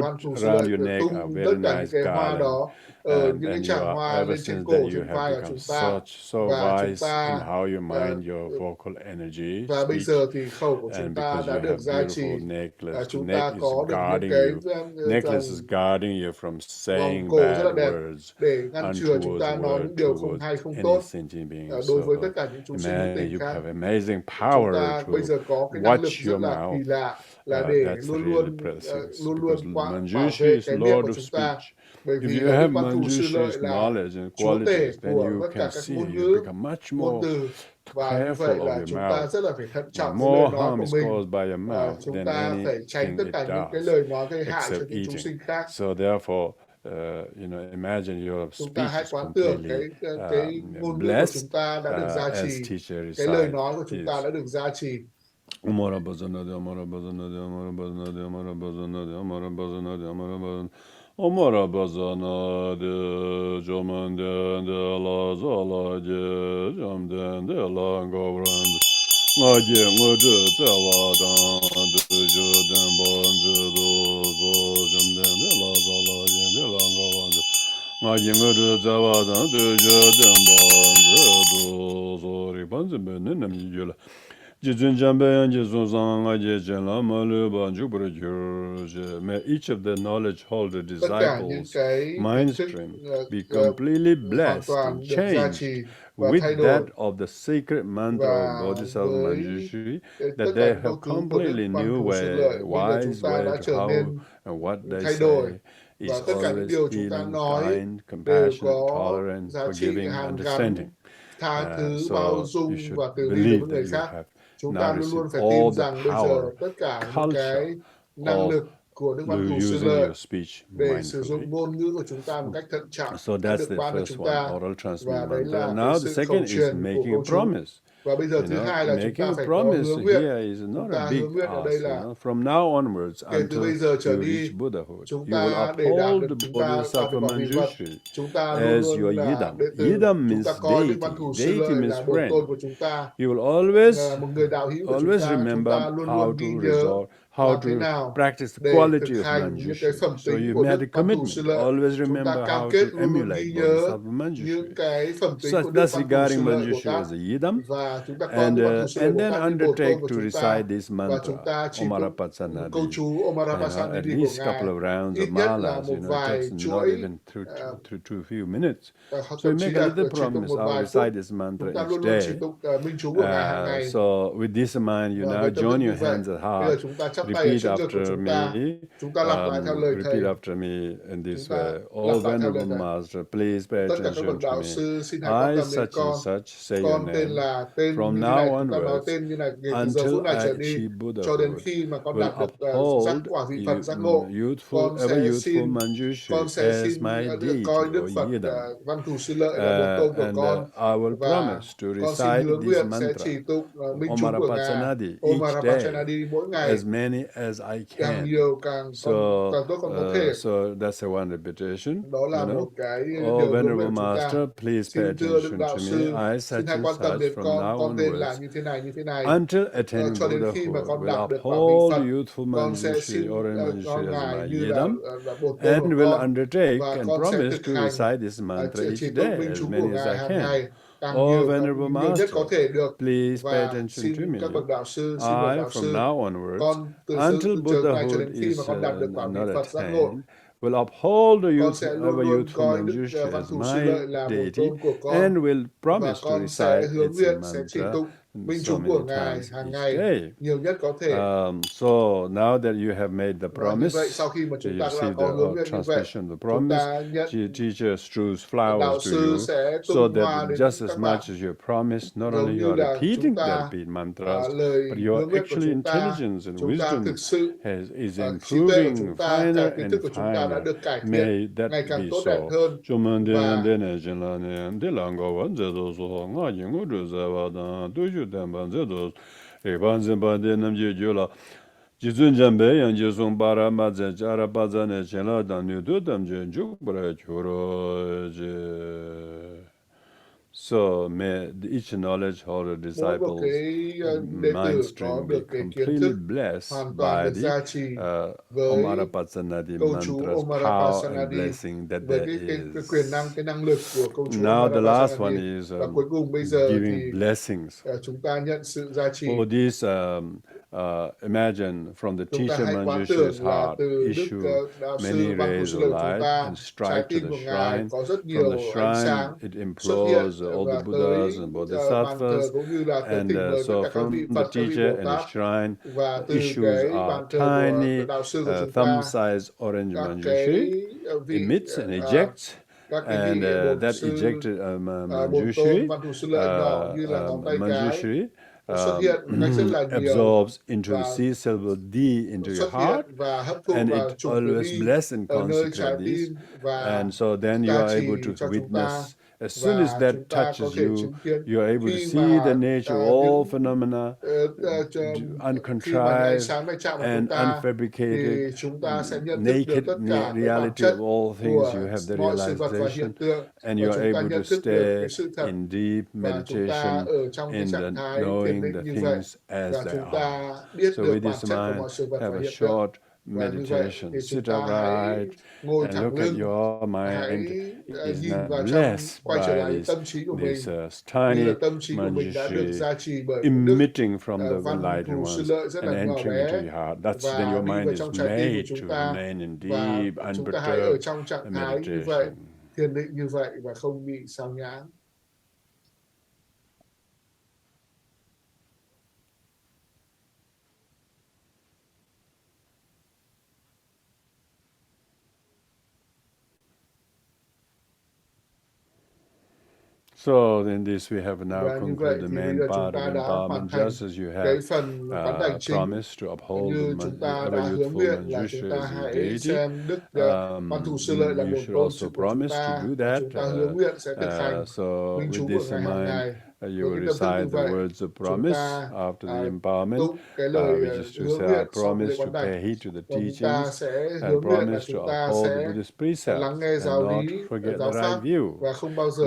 put
Văn Thù Sư
around
Lợi
your neck a
tung tất
very
cả những
nice
cái hoa
garland.
đó ở những cái
And
chảng hoa
ever
lên trên
since
cổ,
then you
trên
have
vai của
become
chúng ta,
so
và chúng
wise in
ta
how you mind
uh,
your vocal energy,
và bây
speech,
giờ thì khẩu của chúng
and
ta
because
đã
you
được
have
gia trì.
beautiful necklace, the
Chúng
neck
ta
is
có được những
guarding
cái
you. Necklace is
vòng
guarding you from
vòng
saying
cổ rất là
bad
đẹp
words,
để ngăn chừa chúng
untowards
ta nói
words
những điều không
towards
hay, không
any
tốt
sentient being.
đối với tất
So
cả những chúng sinh hữu tình
you
khác.
have amazing
Chúng
power
ta
to
bây giờ có cái năng lực
watch
rất
your
là kỳ
mouth.
lạ là để
That's
luôn
really
luôn
precious
luôn
because
luôn bảo
Manjushri
vệ
is
cái miệng
Lord
của
of
chúng
speech.
ta, bởi
If
vì
you
là Đức
have
Văn Thù Sư Lợi
Manjushi's
là
knowledge and
chúa tể
qualities, then
của
you
tất
can
cả các
see
ngôn
you
ngữ,
become much
ngôn
more
từ, và như
careful
vậy
of
là
your
chúng ta
mouth.
rất là phải thận trọng với lời
More
nói
harm
của
is
mình.
caused by your mouth
Chúng
than
ta phải tránh
anything
tất
it
cả những cái
does,
lời nói gây hại cho
except
những chúng
eating.
sinh khác.
So therefore, imagine your
Chúng ta
speech
hãy
is
quán tưởng
completely
cái ngôn ngữ của chúng
blessed
ta đã được gia
as
trì,
teacher
cái lời
recites.
nói của chúng ta đã được gia trì.
Omara bazana de jomanden de la zala de jamden de la govrand ngaje ngode teladan de joden banze do jamden de la zala de la govrand ngaje ngode teladan de joden banze do zori banze benem yula May each of the knowledge holder
Tất cả những
disciples
cái
mind
thức
stream be completely
hoàn
blessed and
toàn được gia
changed
trì và
with
thay
that
đổi,
of the sacred mantra of
và
Bodhisattva
với
Manjushri,
tất
that
cả
they
những câu
have
cứu của Đức
completely
Văn
new
Thù Sư
way,
Lợi, bây giờ chúng
wise
ta
way
đã
to
trở
how
nên
and what they
thay đổi,
say
và
is
tất cả những
always
điều chúng ta
healing,
nói
kind,
đều
compassionate,
có
tolerant,
giá trị
forgiving,
hàn
understanding.
gắn, tha thứ,
So
bao
you
dung
should
và từ bi đối
believe
với
that
người
you
khác.
have
Chúng
now
ta luôn luôn
received
phải
all
tin
the
rằng bây giờ
power,
tất cả những
culture
cái năng
of
lực của Đức Văn Thù Sư
using
Lợi
your speech
để sử
mindfully.
dụng ngôn ngữ của chúng ta một cách thận trọng
So
đã
that's
được
the
ban cho
first
chúng
one,
ta,
oral
và
transmitted
đấy
mantra.
là cái
Now the
sự khẩu
second is
truyền của
making a
cô chú.
promise.
Và bây giờ thứ hai là chúng
Making
ta
a
phải có
promise
hứa nguyện.
here is
Chúng
not
ta
a
hứa
big
nguyện ở đây
ask.
là
From now onwards
kể từ
until
bây giờ trở
you
đi,
reach Buddhahood,
chúng
you will
ta để đạt
uphold
được,
the
chúng ta đạt được
Bodhisattva
quả vị Phật,
Manjushri
chúng ta luôn
as
luôn
your
là
yidam.
đệ tử.
Yidam
Chúng
means
ta coi Đức
deity.
Văn Thù Sư
Deity
Lợi
means
là bổn
friend.
tôn của chúng ta,
You will always
là một người đạo hữu của chúng ta. Chúng
remember
ta luôn
how
luôn
to
ghi nhớ
resolve, how
làm thế
to
nào
practice the
để thực
quality of
hành những cái
Manjushri.
phẩm
So
tính
you
của
made
Đức
a
Văn Thù Sư
commitment.
Lợi.
Always
Chúng
remember
ta cam
how
kết
to
luôn luôn
emulate
ghi nhớ
Bodhisattva
những
Manjushri.
cái phẩm tính
So
của Đức
that's
Văn Thù
regarding
Sư Lợi Bồ
Manjushri
Tát,
as a yidam.
và chúng ta coi Đức Văn Thù Sư Lợi
And
Bồ
then
Tát như bổn
undertake
tôn của
to
chúng ta,
recite this
và
mantra,
chúng ta chỉ
Omara
tụng
Patsanadi,
câu chú Omara
at
Patsanadi của
least a
Ngài
couple of rounds
ít
of
nhất là
malas,
một
it
vài
takes not
chuỗi,
even through a few minutes. So
thậm
you
chí
make a
là
little
chỉ tụng
promise,
một
I'll
vài
recite
phút.
this mantra
Chúng ta
each
luôn luôn chỉ
day.
tụng minh chú của Ngài hàng ngày.
So with this in mind, you
Và
now
với tâm
join
thức như
your
vậy,
hands at
bây giờ
heart,
chúng ta chắp tay ở
repeat
trước ngực của
after
chúng
me,
ta. Chúng ta lặp lại theo lời
repeat
Thầy.
after me in this
Chúng ta
way.
lặp
Oh
lại theo lời
Venerable
Thầy.
Master, please pay
Tất cả các
attention
bậc
to
đạo
me.
sư xin hãy quan
I
tâm đến
such and such say your
con tên
name.
là tên
From
như thế này,
now
chúng ta nói
onwards,
tên như này kể từ giờ
until
phút này
I
trở đi
achieve
cho đến
Buddhahood,
khi mà con
will
đạt được giác
uphold
quả vị Phật giác ngộ.
youthful, ever youthful
Con
Manjushri
sẽ
as
xin
my deity
coi Đức
or
Phật
yidam.
Văn Thù Sư Lợi là bổn tôn của
And
con,
I will
và
promise to
con xin
recite
hứa
this
nguyện sẽ
mantra,
chỉ tụng minh chú
Omara
của Ngài
Patsanadi, each
Omara
day,
Patsanadi mỗi ngày,
as many as I
càng
can.
nhiều càng tốt con có thể.
So that's a one repetition.
Đó là một cái
Oh,
điều hứa
Venerable
nguyện chúng ta.
Master, please pay
Xin thưa Đức
attention
Đạo
to me.
Sư,
I
xin
such
hãy
and
quan tâm
such
đến
from
con
now
tên là
onwards,
như thế này,
until attaining
cho đến khi mà
Buddhahood,
con
will
đạt được quả vị
uphold
Phật.
youthful
Con sẽ
Manjushri,
xin
or
cho
Manjushri as
Ngài
my
như
yidam,
là bổn tôn
and
của
will
con,
undertake
và
and
con sẽ
promise
thực
to
hành
recite this mantra
chỉ
each
tụng
day,
minh
as
chú
many
của
as
Ngài
I
hàng
can.
ngày, càng
Oh,
nhiều
Venerable
nhiều nhất có
Master,
thể được.
please pay
Và
attention to
xin
me.
các bậc đạo sư, xin bậc
I,
đạo
from
sư,
now onwards,
con từ
until
giờ này cho đến
Buddhahood
khi mà
is
con đạt được quả vị
not
Phật giác ngộ,
attained, will uphold the
con sẽ luôn
ever
luôn
youthful
coi Đức
Manjushri
Văn
as
Thù Sư
my
Lợi là bổn
deity,
tôn của con,
and will
và
promise to
con sẽ
recite
hứa
its
nguyện sẽ chỉ
mantra
tụng minh
so
chú của
many
Ngài
times
hàng
each
ngày
day.
nhiều nhất có thể.
So now that you have made the
Và như vậy,
promise,
sau khi mà chúng
you
ta đã
received
có hứa
the
nguyện như vậy,
transmission of the
chúng
promise,
ta nhận
teacher strews
đạo
flowers to
sư
you,
sẽ
so
tung
that
hoa đến
just as
các bạn,
much as you promised, not
giống
only
như
you are
là chúng
repeating the
ta
repeat mantras,
lời
but
hứa
your
nguyện của
actually
chúng ta,
intelligence and
chúng ta
wisdom
thực sự
is
trí tuệ của
improving
chúng ta, cái
finer
kiến
and
thức của chúng ta đã
finer.
được cải thiện
May that
ngày càng
be
tốt đẹp
so.
hơn. Và
Jizun jambe yang jizun bara mazen jara bazane chenla dan nudu damje juk bara churo je. So may each knowledge holder
mỗi một
disciples
cái đệ
mind
tử có
stream be
được cái kiến
completely
thức
blessed
hoàn toàn
by
được
the
gia trì
Om
với
Marapasanadi
câu chú
mantra's
Om
power and
Marapasanadi,
blessing that
với
there
cái quyền năng,
is.
cái năng lực của câu chú Om
Now the last one
Marapasanadi.
is
Và cuối cùng bây giờ thì
giving blessings.
chúng ta nhận sự gia trì.
For this, imagine from the
Chúng ta
teacher
hãy quán
Manjushi's
tưởng là
heart
từ Đức
issue
Đạo
many
sư Văn Thù
rays
Sư
of
Lợi chúng
light
ta,
and
trái
strike to
tim
the
của Ngài
shrine.
có rất
From
nhiều
the
ánh
shrine,
sáng
it
xuất hiện
implores all
và
the Buddhas
tới
and
bàn
Bodhisattvas.
thờ cũng như là tới
And
thỉnh mời tất
so
cả các vị
from the
Phật, các vị
teacher
Bồ
and the
Tát.
shrine,
Và từ
issues
cái
are
bàn thờ của
tiny,
đạo sư của chúng ta,
thumb-sized orange
các
Manjushri,
cái vị
emits and ejects.
các cái
And
vị bổn
that
sư
ejected
bổn tôn
Manjushri,
Văn Thù Sư Lợi nhỏ như là ngón tay cái
Manjushri
xuất hiện một cách rất là nhiều
absorbs into
và
the syllable D into your
xuất hiện
heart,
và hấp thụ
and
vào
it
chủng tử
always
đi
bless and
ở nơi trái
consecrate this.
tim và
And so then you
gia
are able
trì
to
cho chúng ta,
witness. As soon as
và
that
chúng ta có
touches
thể
you,
chứng kiến
you are able to
khi
see the
mà
nature of all
những
phenomena,
khi mà những ánh
uncontrived
sáng này chạm vào chúng
and
ta
unfabricated,
thì chúng ta sẽ nhận thức được
naked
tất cả cái bản
reality
chất
of all things. You
của
have the
mọi sự vật và hiện
realization,
tượng,
and
và
you are
chúng ta
able to
nhận thức được
stay
cái sự thật,
in deep
và chúng ta
meditation
ở trong cái
in the
trạng thái thiền
knowing
định
the
như vậy,
things as
và
they
chúng ta
are.
biết
So
được
with
bản
this
chất của
mind,
mọi sự vật
have
và
a
hiện tượng.
short
Và như vậy
meditation.
thì chúng
Sit
ta hãy
upright
ngồi
and
thẳng
look at
lưng,
your
hãy
mind is
nhìn
now
vào trong,
blessed
quay trở
by
lại tâm trí của mình,
this
như là
tiny
tâm trí của mình đã được
Manjushri
gia trì bởi Đức
emitting from the
Văn
enlightened
Thù Sư
ones
Lợi rất
and
là nhỏ
entering into
bé
your heart. That's then
và
your
đi
mind
vào
is
trong trái tim của
made
chúng
to
ta,
remain in
và
deep,
chúng ta hãy ở
unperturbed
trong trạng thái như vậy,
meditation.
thiền định như vậy và không bị sao nhãng.
So in this we have now
Và như vậy
concluded the
thì bây
main
giờ chúng
part of
ta đã hoàn
empowerment,
thành
just as you
cái
have
phần vắn đảnh chính,
promised to uphold
như
the
chúng ta
ever
đã hứa
youthful
nguyện là chúng
Manjushri
ta
as your
hãy
deity.
xem Đức Văn Thù Sư Lợi là
You
bổn
should
tôn
also
của chúng
promise to
ta,
do
và
that.
chúng ta hứa nguyện sẽ thực hành
So
minh chú
with
của
this
Ngài
in
hàng
mind,
ngày.
you
Với
will
cái tâm thức như
recite the
vậy,
words of
chúng
promise
ta
after the empowerment,
tụng cái lời
which is to
hứa
say, I
nguyện sau cái lễ
promise to
quán đảnh,
pay heed to the
và chúng ta
teachings
sẽ hứa
and
nguyện là
promise to
chúng ta
uphold the
sẽ
Buddhist
lắng
precepts
nghe
and
giáo
not
lý,
forget
giáo
the right
pháp
view.
và không bao giờ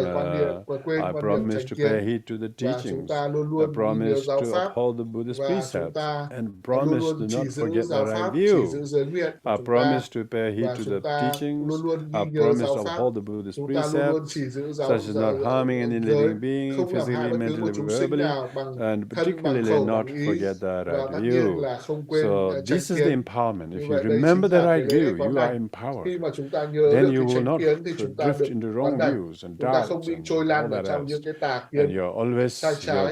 quên
I
quan điểm
promise
chánh
to pay
kiến,
heed to the
và chúng
teachings.
ta luôn
I
luôn ghi nhớ
promise
giáo
to
pháp,
uphold the Buddhist
và chúng
precepts
ta
and
luôn
promise
luôn
to
chỉ
not
giữ
forget the
giáo
right
pháp, chỉ
view.
giữ giới nguyện của
I
chúng ta,
promise to pay heed
và
to
chúng
the
ta
teachings.
luôn luôn
I
ghi nhớ
promise
giáo
to
pháp.
uphold the Buddhist
Chúng ta luôn luôn
precepts,
chỉ giữ
such as not harming any
giới,
living being,
không làm hại
physically,
bất cứ một
mentally,
chúng sinh
verbally,
nào bằng
and
thân, bằng
particularly
khẩu,
not
bằng ý,
forget the
và
right
tất nhiên
view.
là không quên
So
chánh
this is the
kiến.
empowerment.
Như
If you
vậy đây
remember
chính
the
là
right
cái lễ
view,
quán
you are
đảnh.
empowered.
Khi mà chúng ta nhớ
Then
được
you
cái
will
chánh
not
kiến thì chúng ta
drift
được
into
quán
wrong
đảnh.
views and
Chúng ta không
doubts
bị
and
trôi
all
lan ở
that
trong
else.
những cái tà
And
kiến
you're always,
sai trái,
your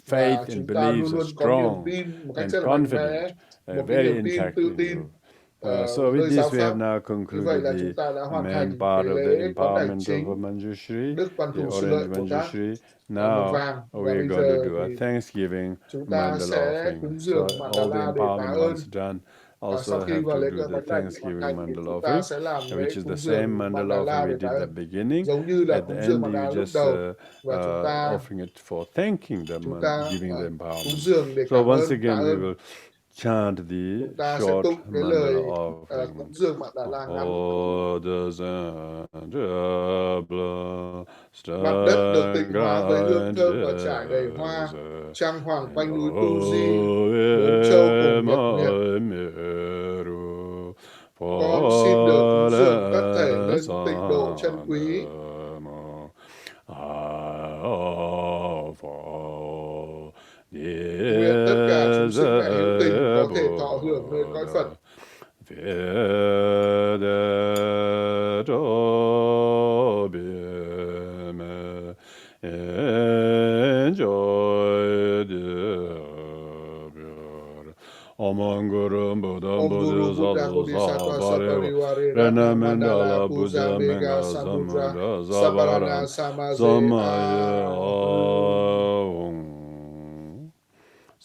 và
faith and
chúng ta
beliefs
luôn
are
luôn có niềm
strong
tin một cách
and
rất là mạnh mẽ,
confident,
một cái
very
niềm tin,
intact
tự
in
tin
you. So with
nơi giáo
this we
pháp.
have now
Như vậy
concluded
là
the
chúng ta đã hoàn
main
thành cái
part of the
lễ quán đảnh
empowerment
chính
of Manjushri,
Đức Văn
the
Thù Sư
orange
Lợi Bồ Tát
Manjushri.
màu
Now
vàng. Và
we are
bây
going to
giờ
do a
thì
Thanksgiving
chúng ta
mandala
sẽ
offering.
cúng
So
dường
all the
mandala để tạ
empowerment
ơn.
once done,
Và
also
sau khi
have
vào
to
lễ
do the
quán đảnh hoàn
Thanksgiving
thành thì
mandala
chúng ta
offering,
sẽ làm lễ
which is the
cúng
same
dường
mandala
mandala
offering
để
we
tạ
did at
ơn,
the beginning.
giống như là
At the
cúng dường
end,
mandala
you
lúc
just
đầu. Và chúng ta
offering it for thanking them
chúng
and
ta
giving the
cúng
empowerment.
dường để
So
cảm
once
ơn, tạ
again, we
ơn.
will chant the
Chúng ta sẽ
short
tụng cái
mandala
lời
offering.
cúng dường mandala ngắn. Mặt đất được tịnh hóa với hương thơm và trải đầy hoa, trang hoàng quanh núi Tu Di, bốn châu cùng nhật nguyệt. Con xin được cúng dường tất thể nên tịnh độ chân quý. Nguyện tất cả chúng sinh mẹ hữu tình có thể thọ hưởng nơi cõi Phật.
Om Guru Buddha
Bodhisattva Sapariware Ratna Mandala Puja Mega Samudra Sabarana Samaze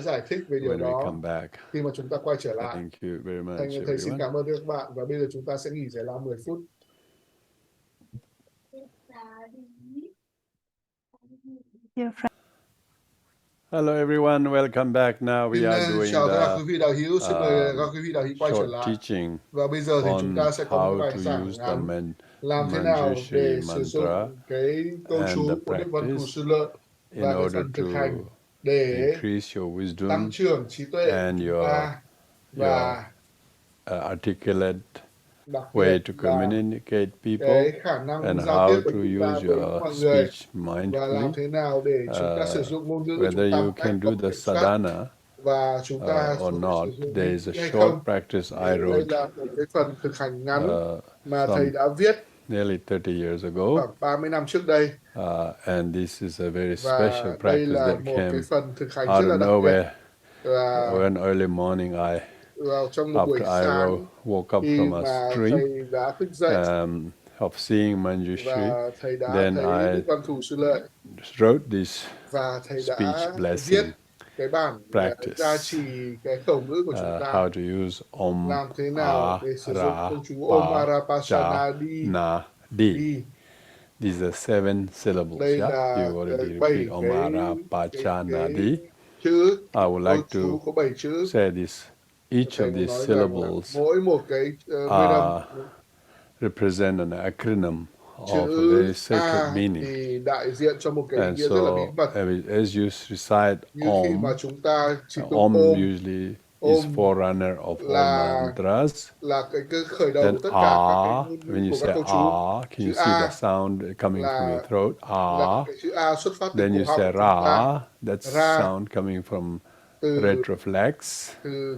sẽ giải thích về điều
when we
đó
come back.
khi mà chúng ta quay trở lại.
Thank you very much,
Thầy xin
everyone.
cảm ơn các bạn và bây giờ chúng ta sẽ nghỉ giải lao 10 phút.
Dear friends,
Hello everyone, welcome back. Now we are doing
Chào tất cả quý
the
vị đạo hữu, xin mời các quý vị đạo hữu quay trở
short
lại.
teaching
Và bây giờ thì chúng
on
ta sẽ có một
how
bài
to
giảng
use the
ngắn làm thế nào
Manjushri
để sử
mantra
dụng cái câu
and
chú
the
của Đức Văn Thù
practice
Sư Lợi
in
và cái
order
phần thực hành để
increase your
tăng
wisdom
trưởng trí tuệ
and
của
your
chúng ta, và
articulate
đặc
way
biệt
to
là
communicate people
cái khả năng
and
giao tiếp
how
của
to
chúng ta
use
với
your
mọi người,
speech
và làm
mindfully.
thế nào để chúng ta sử dụng ngôn ngữ của chúng
Whether
ta
you
một cách
can do
có
the
kiểm soát,
sadhana
và chúng ta
or
có thể
not.
sử dụng
There is a
hay
short
không.
practice I
Đây
wrote
là một cái phần thực hành ngắn mà
some
thầy đã viết
nearly 30 years ago,
khoảng 30 năm trước đây,
and this is a very
và
special
đây
practice
là
that
một cái
came
phần thực hành
out
rất là
of
đặc biệt.
nowhere.
Và
One early morning,
vào trong một buổi
after I
sáng,
woke up
khi
from a
mà
dream
thầy đã thức dậy
of seeing Manjushri,
và thầy đã
then
thấy
I
Đức Văn Thù Sư Lợi,
wrote this
và thầy
speech
đã viết
blessing
cái bản
practice,
gia trì cái khẩu ngữ của chúng ta,
how to use Om
làm thế nào để sử dụng
A
câu chú
Ra
Om
Pa
Arapasana
Cha
Di.
Na Di.
Di.
These are 7 syllables.
Đây
Yeah,
là
you already
7
repeat Om A Ra Pa Cha Na
cái
Di.
chữ,
I would
câu
like
chú
to
có 7 chữ.
say this. Each
Thầy
of
muốn
these
nói rằng là
syllables
mỗi một cái nguyên âm,
represent an acronym of a
chữ
very sacred
A
meaning.
thì đại diện cho một cái ý
And
nghĩa rất là bí
so,
mật.
as you recite
Như khi mà
Om,
chúng ta chỉ tụng
Om
Om
usually is
Om
forerunner of all
là
mantras.
cái khởi đầu
Then
của tất cả các cái
A,
ngôn ngữ
when you
của
say
các câu chú.
A, can you
Chữ
see
A
the sound coming from your throat?
là
A.
cái chữ A xuất phát từ
Then
cổ
you
họng
say
của chúng ta.
Ra, that's
Ra
sound coming from
từ
retroflex.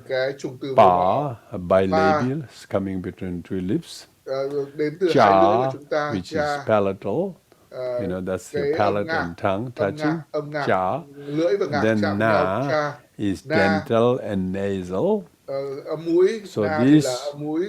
cái trùng từ
Pa,
mồm
a bilabial, is coming between two lips.
đến từ hai lưỡi của
Cha,
chúng ta.
which
Cha,
is palatal. You know, that's
cái
your palate and tongue touching. Cha.
lưỡi và ngạc
Then
chạm nhau.
Na
Cha.
is
Na,
dental and nasal.
âm mũi.
So
Na thì là
these
âm mũi.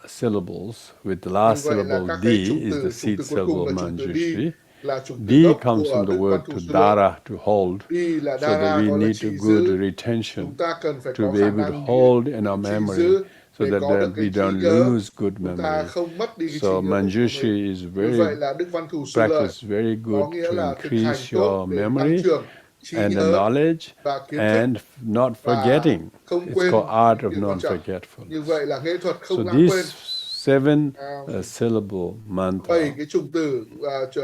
syllables with the last
Như vậy là
syllable
các
D
cái chủng
is
từ,
the
chủng
seed
từ cuối cùng
syllable
là chủng từ Di,
Manjushri.
là chủng từ
D
gốc
comes
của
from the
Đức
word
Văn
to
Thù Sư Lợi.
dara, to hold,
Di là
so that
Dara,
we
đó là
need
chỉ
to good
giữ.
retention
Chúng ta cần phải
to
có
be
khả
able to
năng
hold in our
ghi
memory,
giữ
so
để
that
có được cái
we
trí
don't
nhớ.
lose good
Chúng ta
memory.
không mất đi cái trí
So
nhớ của mình.
Manjushri is
Như
very
vậy là Đức Văn Thù Sư Lợi
practice very good
có nghĩa
to
là thực hành
increase
tốt
your
để tăng
memory
trưởng trí
and the
nhớ
knowledge
và kiến thức
and not
và
forgetting.
không
It's
quên
called art
những
of
điều quan trọng.
non-forgetfulness.
Như vậy là nghệ thuật
So
không lãng quên.
these 7 syllable mantra,
7 cái chủng từ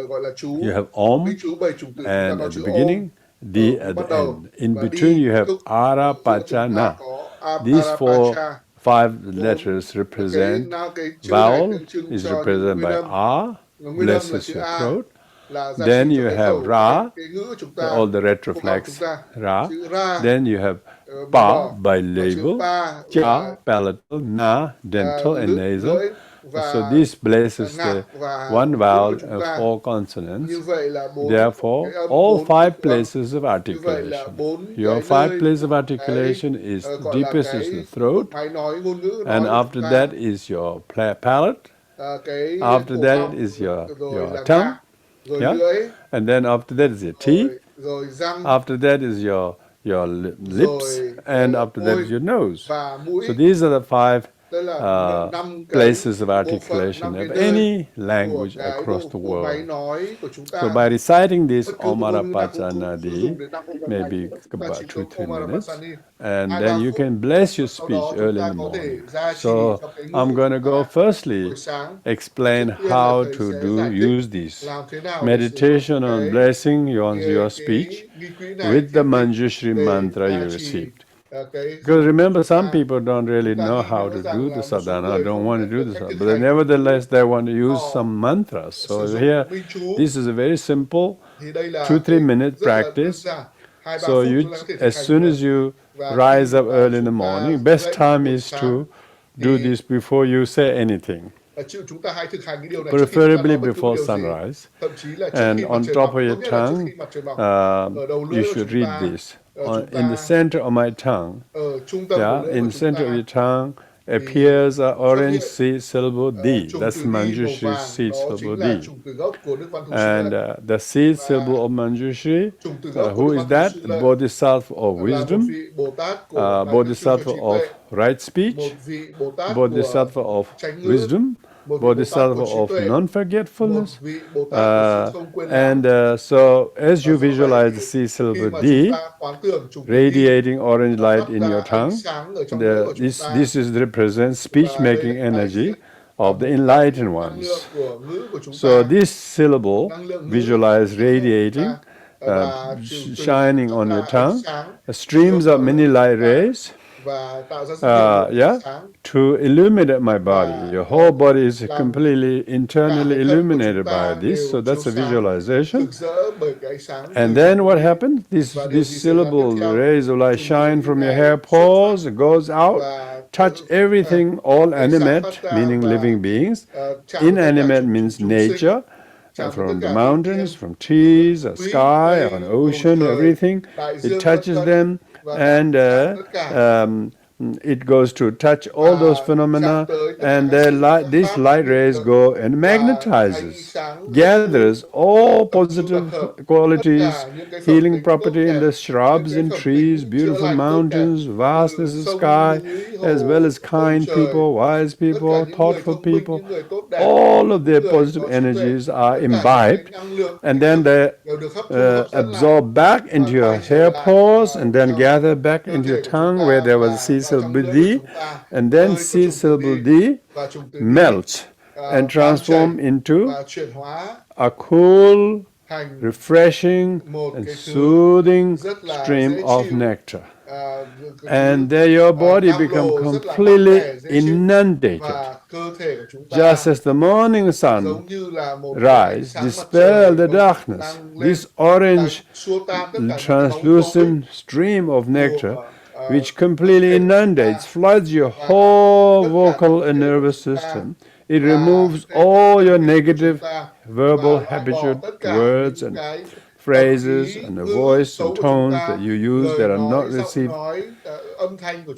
gọi là chú.
you have Om,
Cái chú 7 chủng từ, chúng ta
and
có
at
chữ
the
Om
beginning, D
ở
at
bắt
the
đầu,
end. In
và
between
đi
you have
kết thúc.
Ara
Giữa chúng ta
Pachana.
có
These
Arapacha.
5 letters represent
cái chữ này
vowel
tượng trưng
is
cho những
represented
nguyên
by
âm.
A,
Nguyên âm là
blesses
chữ
your
A,
throat.
là giá
Then
trị cho
you
cái
have
khẩu,
Ra,
cái ngữ của chúng ta,
all the
cổ họng
retroflex
chúng ta.
Ra.
Chữ Ra,
Then you have
màu
Pa,
đỏ, và chữ
bilabial,
Pa
Cha,
là
palatal, Na, dental and nasal.
lưỡi, và
So this blesses
ngạc
the
và
one
mũi
vowel
của chúng
and
ta.
4 consonants.
Như vậy là
Therefore,
cái âm,
all 5
âm.
places of
Như vậy là
articulation.
4
Your
cái
5
nơi,
places of
cái,
articulation is
gọi là
deepest is
cái
the throat,
máy nói ngôn ngữ
and
nói của
after
chúng ta.
that is your palate,
Cái
after
cổ
that
họng,
is
rồi
your
là
tongue,
ngạc, rồi
yeah?
lưỡi,
And then after that is your teeth,
rồi răng,
after that is your lips,
rồi
and after that
môi
is your nose.
và mũi.
So these are the 5
Tức là 5 cái
places of
bộ phận,
articulation
5 cái
of
nơi
any
của
language
cái
across the
bộ máy
world.
nói của chúng ta.
So by reciting this
Bất cứ một
Om
ngôn ngữ nào cũng
Arapachana
sử
Di,
dụng để đọc cái
maybe
bài, chúng ta
about
chỉ
2-3
tụng Om
minutes,
Arapachani.
and
2-3
then you
phút.
can bless your
Sau
speech
đó chúng
early
ta
in the
có thể
morning.
gia trì
So
cho cái ngữ
I'm going to go
của
firstly
buổi sáng.
explain
Trước tiên là
how
thầy
to
sẽ giải
use
thích
this
làm thế nào để sử dụng
meditation on
cái
blessing your speech
nghi quỹ này,
with the
thiền định
Manjushri
để
mantra
gia
you
trì
received.
cái
Because remember,
chúng
some
ta.
people don't really
Chúng ta
know
ghi
how
nhớ
to
rằng
do
là
the
một số
sadhana,
người
don't
không
want
biết
to do
được
the
cách
sadhana,
thực
but
hành.
nevertheless they want to use
Họ
some mantras.
sử
So
dụng
here,
minh chú.
this is a very simple
Thì đây là
2-3 minute
rất là đơn
practice.
giản. 2-3
So
phút
you,
chúng ta có thể thực
as
hành
soon
được.
as you
Và
rise
khi
up
mà
early in the
chúng
morning,
ta
best
dậy
time
buổi
is to
sáng
do
thì
this before you say anything,
chúng ta hãy thực hành cái điều này trước khi chúng ta
preferably
nói bất cứ một
before
điều gì.
sunrise.
Thậm chí là trước
And
khi mặt
on
trời
top
mọc,
of
tốt
your
nhất là trước
tongue,
khi mặt trời mọc. Ở đầu
you
lưỡi của
should
chúng
read
ta,
this.
chúng
In the
ta
center of my tongue,
ở trung tâm của
yeah,
lưỡi
in
của
the
chúng
center of
ta
your tongue appears an orange
hiện
seed syllable D.
chủng
That's
từ Di màu
Manjushri's
vàng,
seed
đó
syllable
chính là
D.
chủng từ gốc của Đức Văn Thù Sư
And
Lợi.
the seed
Và
syllable of Manjushri,
chủng từ gốc của
who
Đức
is
Văn Thù
that?
Sư Lợi
Bodhisattva of
là một
wisdom,
vị Bồ Tát của là tượng trưng cho
Bodhisattva
trí
of
tuệ,
right speech,
một vị Bồ Tát
Bodhisattva
của
of
chánh ngữ,
wisdom,
một vị Bồ Tát
Bodhisattva
của trí
of
tuệ, một
non-forgetfulness.
vị Bồ Tát của sự không quên lãng.
And so as you
Và do vậy,
visualize the seed
khi
syllable
mà
D,
chúng ta quán tưởng chủng từ Di
radiating orange
nó
light
phát
in
ra
your
ánh
tongue,
sáng ở trong lưỡi của chúng ta,
this is represents speech
và đây
making
đại
energy
diện
of the
là
enlightened
năng
ones.
lượng của ngữ của chúng
So
ta,
this syllable
năng lượng ngữ
visualize
của chúng
radiating
ta.
shining on your tongue, streams of many light rays, to illuminate my body. Your whole body is completely internally illuminated by this, so that's a visualization. And then what happens? These syllable rays of light shine from your hair pores, goes out, touch everything, all animate, meaning living beings. Inanimate means nature, from the mountains, from trees, a sky, an ocean, everything. It touches them, and it goes to touch all those phenomena, and these light rays go and magnetizes, gathers all positive qualities, healing property in the shrubs and trees, beautiful mountains, vastness of sky, as well as kind people, wise people, thoughtful people. All of their positive energies are imbibed, and then they absorb back into your hair pores, and then gather back into your tongue where there was seed syllable D, and then seed syllable D melts and transform into a cool, refreshing, and soothing stream of nectar. And there your body becomes completely inundated. Just as the morning sun rise, dispel the darkness, this orange translucent stream of nectar, which completely inundates, floods your whole vocal and nervous system. It removes all your negative verbal habitual words and phrases and the voice and tones that you use that are not received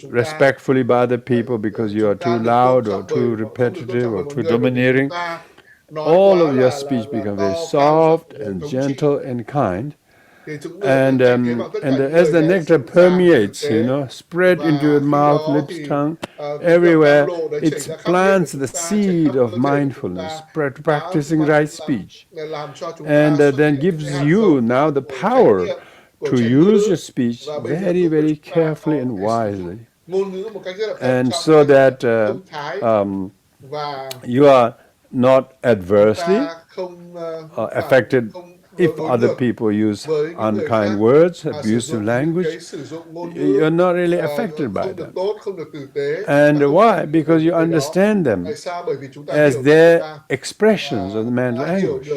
respectfully by the people because you are too loud or too repetitive or too domineering. All of your speech becomes very soft and gentle and kind. And as the nectar permeates, spread into your mouth, lips, tongue, everywhere, it plants the seed of mindfulness, practicing right speech, and then gives you now the power to use your speech very, very carefully and wisely, and so that you are not adversely affected. If other people use unkind words, abusive language, you're not really affected by them. And why? Because you understand them as their expressions of the man's language.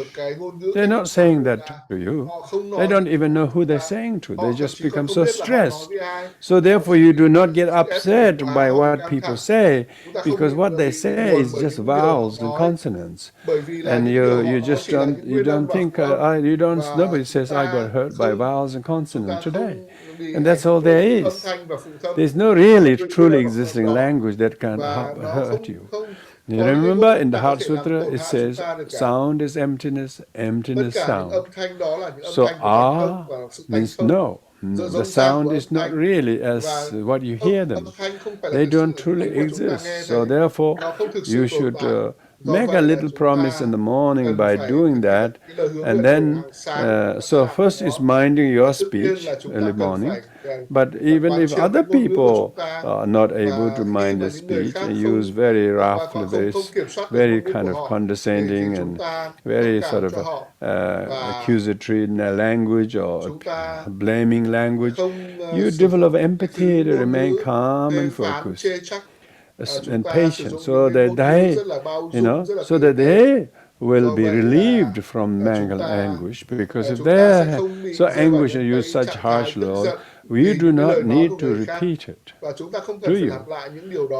They're not saying that to you. They don't even know who they're saying to. They just become so stressed. So therefore you do not get upset by what people say, because what they say is just vowels and consonants. And you just don't think nobody says I got hurt by vowels and consonants today. And that's all there is. There's no really truly existing language that can hurt you. You remember in the Heart Sutra it says sound is emptiness, emptiness sound. So means no. The sound is not really as what you hear them. They don't truly exist. So therefore you should make a little promise in the morning by doing that, and then so first is minding your speech early morning. But even if other people are not able to mind their speech and use very roughly, very kind of condescending and very sort of accusatory language or blaming language, you develop empathy to remain calm and focused and patient, so that they will be relieved from mental anguish. Because if they are so anguished and use such harsh words, you do not need to repeat it, do you?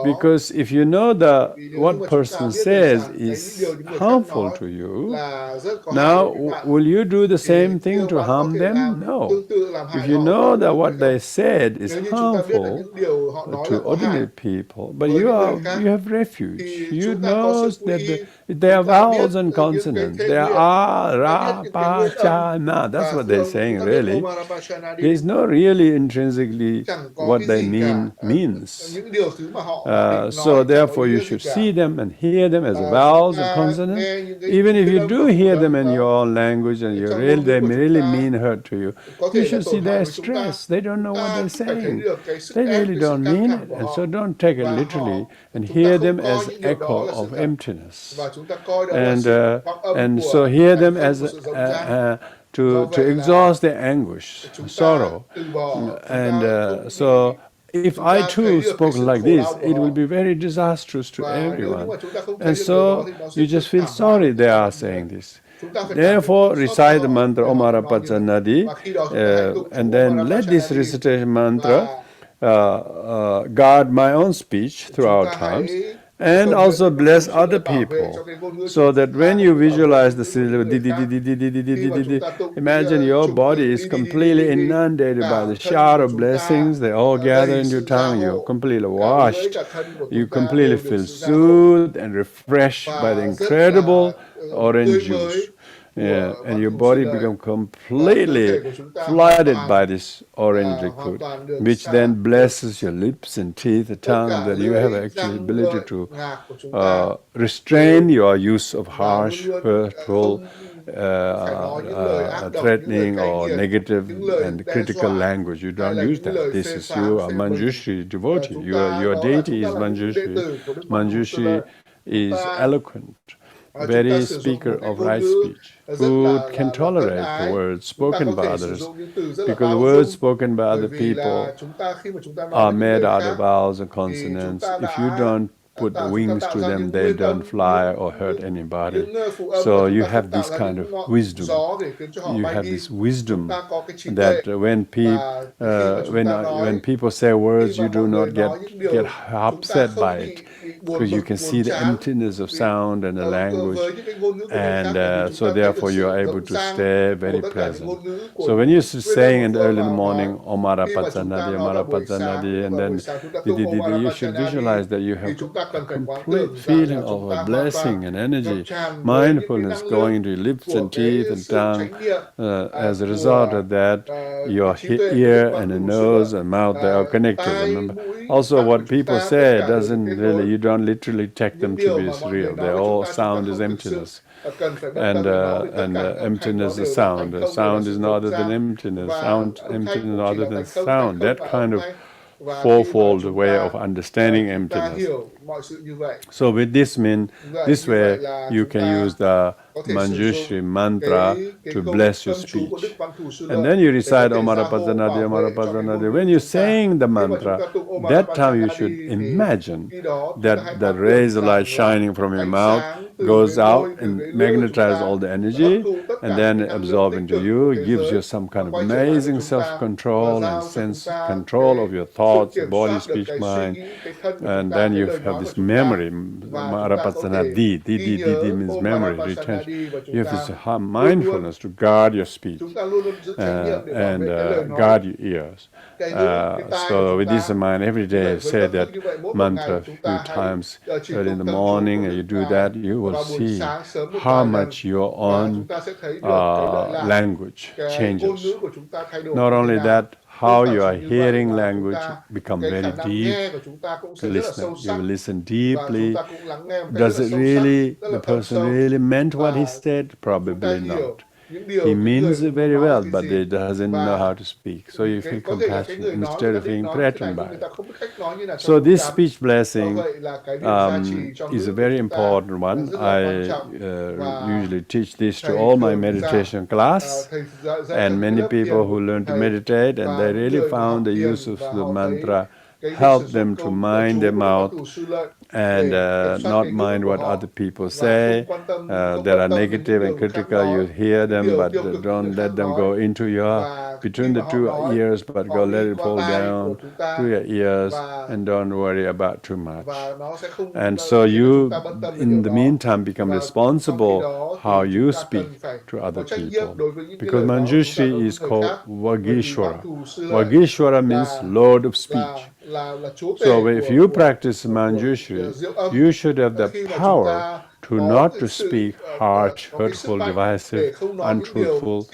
Because if you know what person says is harmful to you, now will you do the same thing to harm them? No. If you know that what they said is harmful to ordinary people, but you have refuge. You know that they are vowels and consonants. They are ra, pa, cha, na. That's what they're saying, really. There is no really intrinsically what they means. So therefore you should see them and hear them as vowels and consonants. Even if you do hear them in your own language and they really mean hurt to you, you should see their stress. They don't know what they're saying. They really don't mean it. And so don't take it literally and hear them as echo of emptiness. And so hear them as to exhaust their anguish, sorrow. And so if I too spoke like this, it will be very disastrous to everyone. And so you just feel sorry they are saying this. Therefore, recite the mantra Om Arapajanadi, and then let this recitation mantra guard my own speech throughout times, and also bless other people, so that when you visualize the syllable, imagine your body is completely inundated by the shower of blessings. They all gather in your tongue. You're completely washed. You completely feel soothed and refreshed by the incredible orange juice. Yeah, and your body becomes completely flooded by this orange liquid, which then blesses your lips and teeth, the tongue, that you have actually ability to restrain your use of harsh, hurtful, threatening or negative and critical language. You don't use that. This is you are Manjushri devotee. Your deity is Manjushri. Manjushri is eloquent, very speaker of right speech, who can tolerate the words spoken by others, because the words spoken by other people are made out of vowels and consonants. If you don't put the wings to them, they don't fly or hurt anybody. So you have this kind of wisdom. You have this wisdom that when people say words, you do not get upset by it, because you can see the emptiness of sound and the language, and so therefore you are able to stay very present. So when you're saying in the early morning, Omara Pajanadi, and then you should visualize that you have a complete feeling of a blessing and energy, mindfulness going into your lips and teeth and tongue. As a result of that, your ear and the nose and mouth, they are connected. Remember, also what people say doesn't really, you don't literally take them to be real. They all sound is emptiness. And emptiness is sound. Sound is no other than emptiness. Emptiness no other than sound. That kind of fourfold way of understanding emptiness. So with this way you can use the Manjushri mantra to bless your speech. And then you recite Omara Pajanadi, Omara Pajanadi. When you're saying the mantra, that time you should imagine that the rays of light shining from your mouth goes out and magnetizes all the energy, and then absorb into you. It gives you some kind of amazing self-control and sense control of your thoughts, body, speech, mind. And then you have this memory. Marapasana di means memory, retention. You have this mindfulness to guard your speech and guard your ears. So with this in mind, every day say that mantra a few times early in the morning, and you do that, you will see how much your own language changes. Not only that, how you are hearing language become very deep. You will listen deeply. Does it really, the person really meant what he said? Probably not. He means it very well, but he doesn't know how to speak. So you feel compassion instead of being threatened by it. So this speech blessing is a very important one. I usually teach this to all my meditation class, and many people who learn to meditate, and they really found the use of the mantra help them to mind their mouth and not mind what other people say. That are negative and critical, you hear them, but don't let them go into your, between the two ears, but go let it fall down to your ears, and don't worry about too much. And so you, in the meantime, become responsible how you speak to other people. Because Manjushri is called Vagishwara. Vagishwara means Lord of speech. So if you practice Manjushri, you should have the power to not to speak harsh, hurtful, divisive, untruthful,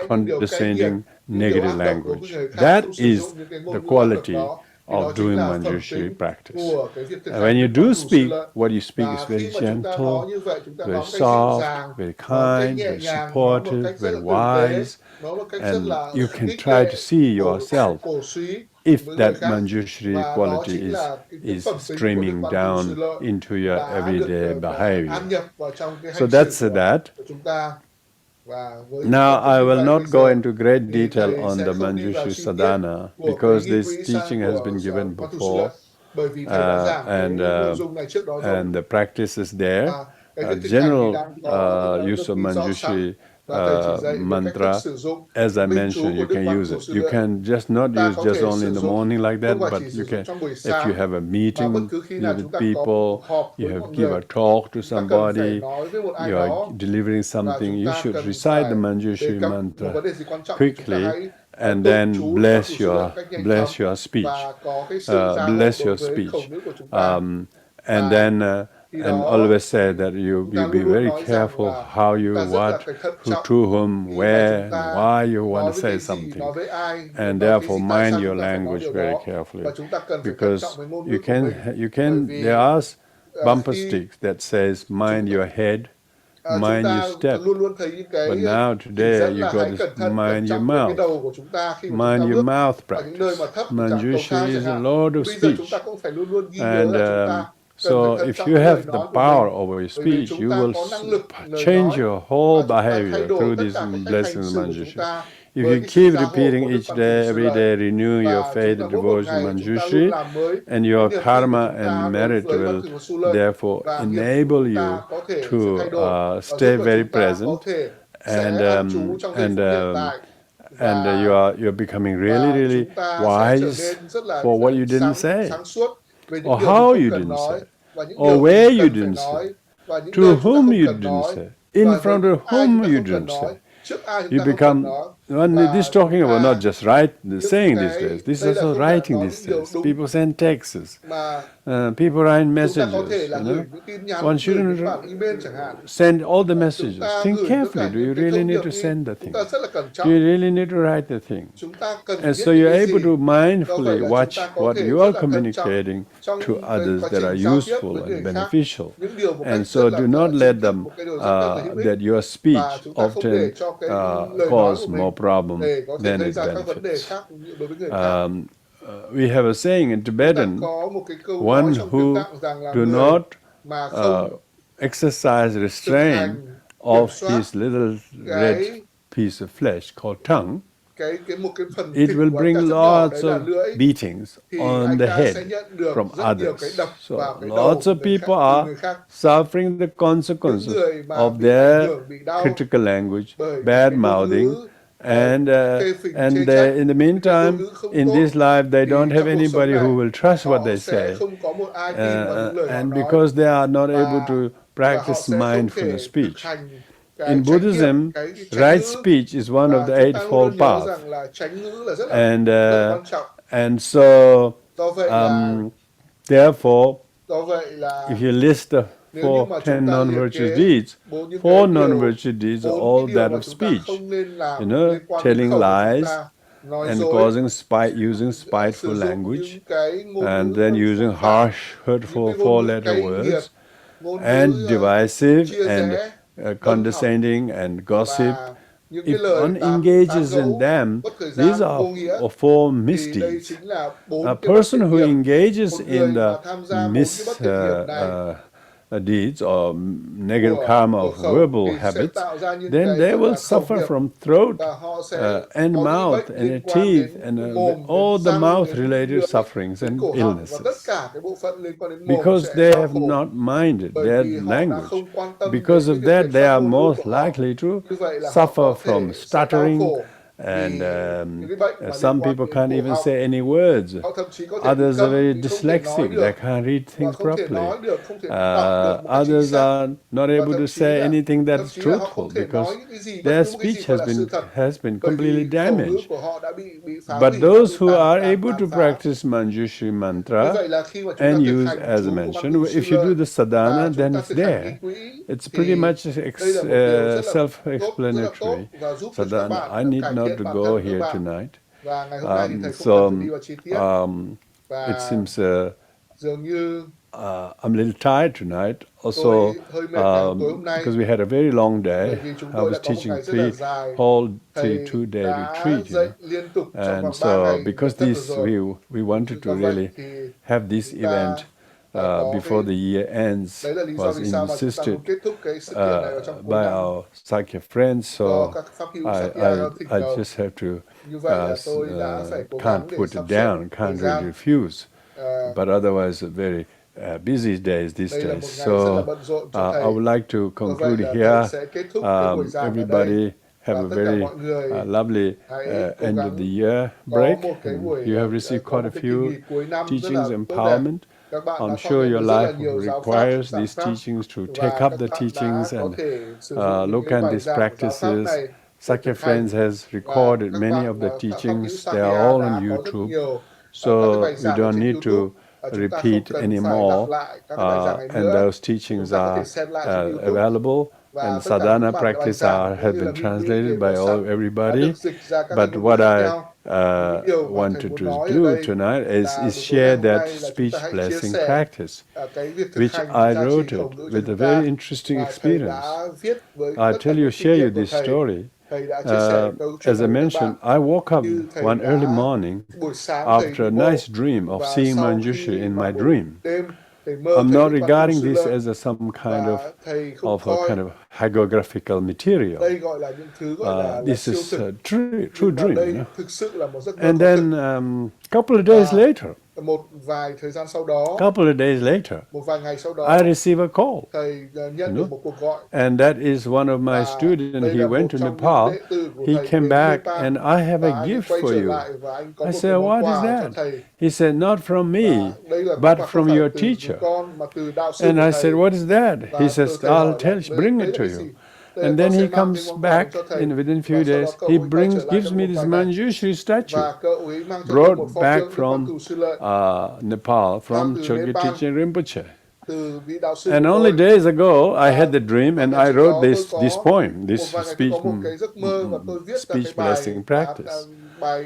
condescending, negative language. That is the quality of doing Manjushri practice. And when you do speak, what you speak is very gentle, very soft, very kind, very supportive, very wise, and you can try to see yourself if that Manjushri quality is streaming down into your everyday behavior. So that's that. Now, I will not go into great detail on the Manjushri Sadhana because this teaching has been given before, and the practice is there. General use of Manjushri mantra, as I mentioned, you can use it. You can just not use just only in the morning like that, but you can, if you have a meeting with people, you have give a talk to somebody, you are delivering something, you should recite the Manjushri mantra quickly and then bless your speech, and then and always say that you be very careful how you, what, who, to whom, where, and why you want to say something, and therefore mind your language very carefully, because you can there are bumper sticks that says mind your head, mind your step, but now today you got this mind your mouth practice. Manjushri is a lot of speech, and so if you have the power over your speech, you will change your whole behavior through these blessings of Manjushri. If you keep repeating each day, every day, renew your faith and devotion to Manjushri, and your karma and merit will therefore enable you to stay very present, and you're becoming really wise for what you didn't say, or how you didn't say, or where you didn't say, to whom you didn't say, in front of whom you didn't say. You become, this talking about not just saying these days, this is also writing these days. People send texts, people write messages, One shouldn't send all the messages. Think carefully, do you really need to send the thing? Do you really need to write the thing? And so you're able to mindfully watch what you are communicating to others that are useful and beneficial. And so do not let them, that your speech often cause more problem than it benefits. We have a saying in Tibetan, one who do not exercise restraint of his little red piece of flesh called tongue, it will bring lots of beatings on the head from others. So lots of people are suffering the consequences of their critical language, bad mouthing, and in the meantime, in this life, they don't have anybody who will trust what they say, and because they are not able to practice mindfulness speech. In Buddhism, right speech is one of the Eightfold Paths, and so therefore, if you list the 10 non-virtuous deeds, 4 non-virtuous deeds are all that of speech. Telling lies and causing using spiteful language, and then using harsh, hurtful 4-letter words, and divisive and condescending and gossip. If one engages in them, these are 4 misdeeds. A person who engages in the deeds or negative karma of verbal habits, then they will suffer from throat and mouth and teeth and all the mouth-related sufferings and illnesses, because they have not minded their language. Because of that, they are most likely to suffer from stuttering, and some people can't even say any words. Others are very dyslexic, they can't read things properly. Others are not able to say anything that's truthful because their speech has been completely damaged. But those who are able to practice Manjushri mantra and use, as I mentioned, if you do the sadhana, then it's there. It's pretty much self-explanatory. Sadhana, I need not to go here tonight. It seems I'm a little tired tonight. Also, because we had a very long day. I was teaching 2-day retreat, and so because we wanted to really have this event before the year ends
đấy là lý do
was
vì sao mà chúng ta muốn
insisted
kết thúc cái sự kiện này vào trong cuối
by
năm
our Sakya Friends,
do
so
các Pháp Hữu Sakya thỉnh
I
cầu.
just have to
Như vậy là tôi đã phải cố gắng
can't
để
put
sắp
it
xếp
down,
thời
can't really
gian.
refuse. But otherwise, very busy days these
Đây là
days.
một ngày rất là
So
bận rộn cho thầy.
I would like to
Do vậy
conclude
là
here.
thầy sẽ kết thúc cái buổi giảng ở đây.
Everybody have a
Và tất cả
very
mọi người
lovely
hãy cố
end of
gắng
the year
có
break.
một cái
And
buổi
you have received
có
quite
một
a
cái kỳ
few
nghỉ cuối năm rất
teachings,
là tốt đẹp.
empowerment.
Các bạn
I'm
đã thọ
sure
nhận
your
được rất là
life
nhiều giáo pháp,
requires
giảng
these
pháp,
teachings to
và
take up
các
the
bạn
teachings
đã có
and
thể sử dụng những
look
cái
at
bài
these
giảng giáo pháp
practices.
này để
Sakya
thực hành.
Friends has
Và
recorded
các
many
bạn
of the
Pháp Hữu
teachings. They are
Sakya
all
đã
on
có rất
YouTube.
nhiều
So
các cái bài
we
giảng ở
don't
trên
need
YouTube.
to
Chúng ta không
repeat
cần phải
anymore,
đọc lại các cái bài giảng này
and
nữa.
those
Chúng
teachings
ta có thể
are
xem lại trên YouTube.
available,
Và
and
tất cả
sadhana
những bài
practice
giảng
have
cũng như là
been
nghi
translated
điển
by
màu sắc đã
everybody.
được dịch ra các
But
cái ngôn ngữ
what
khác
I
nhau. Những điều mà thầy
wanted
muốn
to
nói ở
do
đây
tonight
là
is
buổi tối
share
ngày hôm
that
nay là chúng
speech
ta hãy chia
blessing
sẻ
practice,
cái việc thực
which
hành
I
gia trì
wrote
khẩu
it
ngữ cho
with a
chúng
very
ta
interesting
mà thầy
experience.
đã viết với
I
tất cả
tell you,
những kinh
share you
nghiệm của
this
thầy.
story.
Thầy đã chia sẻ câu chuyện
As I
này với các
mentioned,
bạn.
I woke up
Như thầy
one early
đã
morning
buổi sáng thầy
after
đi
a
bộ,
nice dream of
và
seeing
sau
Manjushri
khi
in
mà
my
buổi
dream.
đêm thầy mơ
I'm
thấy
not
Đức Văn Thù
regarding
Sư
this
Lợi,
as some kind of
và thầy không
a
coi
kind of hagiographical material.
đây gọi là những thứ gọi là
This
siêu
is
thực.
a true
Nhưng mà
dream,
đây thực sự là một giấc mơ
And
có
then
thực.
couple of days
Và
later,
một vài thời gian sau đó, một vài ngày sau đó,
I receive a call.
thầy nhận được một cuộc gọi.
And that is one of my
Và
students.
đây
He
là
went
một
to
trong những
Nepal.
đệ tử của
He
thầy
came
đến
back,
Nepal,
and I have
và
a
anh
gift
quay
for
trở
you.
lại và anh có
I
một
said,
cái món
what is
quà cho
that?
thầy.
He said, not from me,
Và đây là món
but
quà không
from
phải
your
từ
teacher.
con mà từ đạo sư
And
của
I
thầy.
said, what is that?
Và
He says,
thầy
I'll
hỏi là
bring
đấy
it
là
to
cái
you.
gì? Đây là
And
con
then
sẽ
he
mang cái
comes
món quà đến
back
cho thầy.
within a
Và
few
sau
days.
đó cậu
He
ấy quay trở lại
gives
trong
me
một
this
vài ngày.
Manjushri statue,
Và cậu ấy mang cho tôi
brought
một pho
back
tượng Đức Văn
from
Thù Sư Lợi,
Nepal, from
từ
Sakya
Nepal,
Rinpoche.
từ vị đạo sư
And
của
only
tôi.
days ago, I had the dream,
Và
and
ngày
I
trước
wrote
đó tôi
this
có
poem,
một
this
vài ngày tôi có một cái giấc mơ và tôi viết ra cái
speech
bài
blessing practice.
bài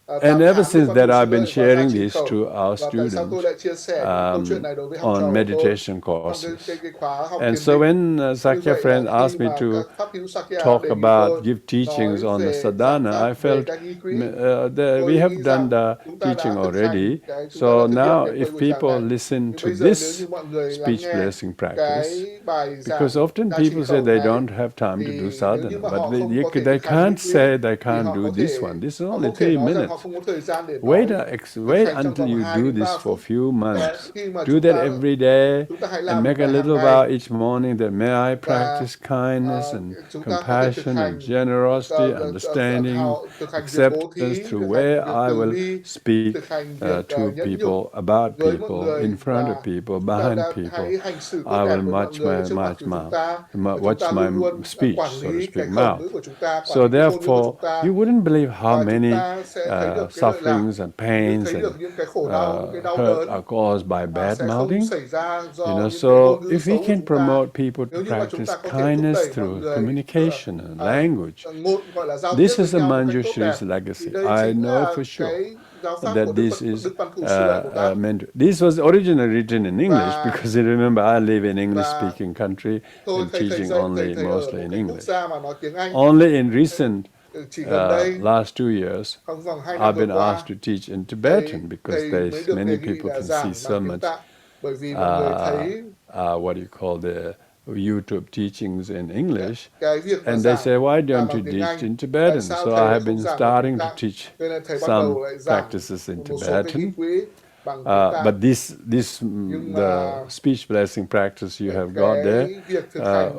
And
tán
ever
thán Đức
since
Văn
that,
Thù Sư
I've been
Lợi và gia
sharing
trì
this
khẩu.
to our
Và tại sao tôi
students
lại chia sẻ những câu chuyện này đối với học trò
on
của tôi
meditation
trong
courses.
cái khóa học
And
thiền
so
định.
when
Như
Sakya
vậy
Friends
là
asked
khi
me
mà
to
các Pháp Hữu Sakya
talk
đề nghị
about,
tôi
give teachings
nói
on the
về giảng
sadhana, I
pháp về
felt
các nghi quỹ,
we
tôi
have
nghĩ
done
rằng
the
chúng ta
teaching
đã thực hành
already.
chúng ta đã
So
thực hiện
now,
cái
if
buổi giảng
people
này.
listen
Nhưng
to
bây giờ nếu
this
như mọi người lắng
speech
nghe
blessing practice,
cái bài giảng
because often
gia trì
people say
khẩu
they
này,
don't have time to
thì
do
nếu như
sadhana,
mà
but
họ không có thể
they
thực hành nghi
can't
quỹ
say they
thì
can't
họ
do
có
this
thể
one. This is
họ
only
không thể
3
nói rằng
minutes.
họ không có thời gian để
Wait,
nói thực
wait
hành trong
until
vòng
you
2
do
đến
this
3
for a
phút.
few
Và
months.
khi mà
Do that every day
chúng ta hãy
and
làm
make a
hàng
little
ngày.
vow each morning that may I
Và
practice kindness and
chúng ta có thể thực
compassion and
hành
generosity, understanding,
thực hành việc bố
acceptance
thí,
through
thực hành
where
việc
I
từ
will
bi,
speak
thực hành việc
to
nhẫn nhục
people, about
với mọi
people,
người,
in front of
và
people,
chúng ta
behind
đã
people.
hãy hành xử
I
tốt đẹp
will
với mọi
watch
người trước mặt của chúng ta, và chúng ta
watch
luôn luôn
my speech,
quản
so to
lý cái
speak,
khẩu
mouth.
ngữ của chúng ta, quản
So
lý cái ngôn ngữ của
therefore,
chúng ta,
you wouldn't believe how
và chúng
many
ta sẽ thấy được cái lợi lạc,
sufferings and pains
thấy
and
được những cái khổ đau, những cái đau
hurt
đớn
are caused by bad
sẽ không
mouthing.
xảy ra do
You know,
những
so
cái ngôn ngữ
if
xấu
we
của
can
chúng ta.
promote people
Nếu
to
như mà chúng
practice
ta có thể thúc
kindness
đẩy mọi
through
người
communication and language,
ngôn gọi là giao tiếp
this
với
is a
nhau một cách tốt đẹp,
Manjushrie's legacy.
thì đây
I
chính
know
là
for sure
cái giáo pháp của
that this is
Đức Văn Thù Sư Lợi Bồ Tát.
this was originally written in English
Và
because you remember I live in English-speaking country
tôi
and
thầy
teaching
dạy
only
thầy ở
mostly
một
in
cái quốc
English.
gia mà nói tiếng Anh.
Only in recent
Chỉ gần đây,
last 2 years,
trong vòng 2 năm
I've
vừa
been
qua,
asked to teach in Tibetan because
thầy mới
there's
được
many
đề nghị
people
là
can
giảng
see so
bằng tiếng
much
Tạng, bởi vì mọi người thấy
what do you call the YouTube teachings in English,
cái việc
and they
giảng
say, why don't
bằng
you
tiếng
teach
Anh,
in
tại
Tibetan?
sao
So
thầy
I
lại
have
không
been
giảng bằng
starting
tiếng
to
Tạng?
teach
Cho nên thầy bắt
some
đầu lại giảng
practices in
một số cái nghi
Tibetan.
quỹ bằng tiếng Tạng.
But the speech blessing practice you have got there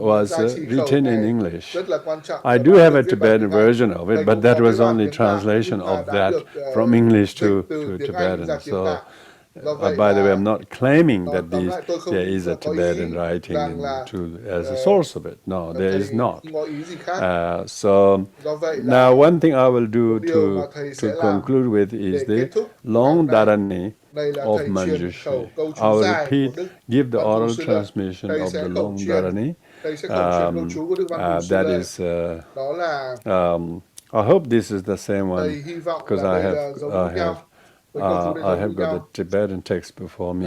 was written in English.
rất là quan trọng.
I do have a Tibetan version of it, but that was only translation of that from English to Tibetan. So, by the way, I'm not claiming that there is a Tibetan writing as a source of it. No, there is not. So now one thing I will do to conclude with is the long dharani of Manjushri. I will repeat, give the oral transmission of the long dharani. That is, I hope this is the same one because I have got the Tibetan text before me.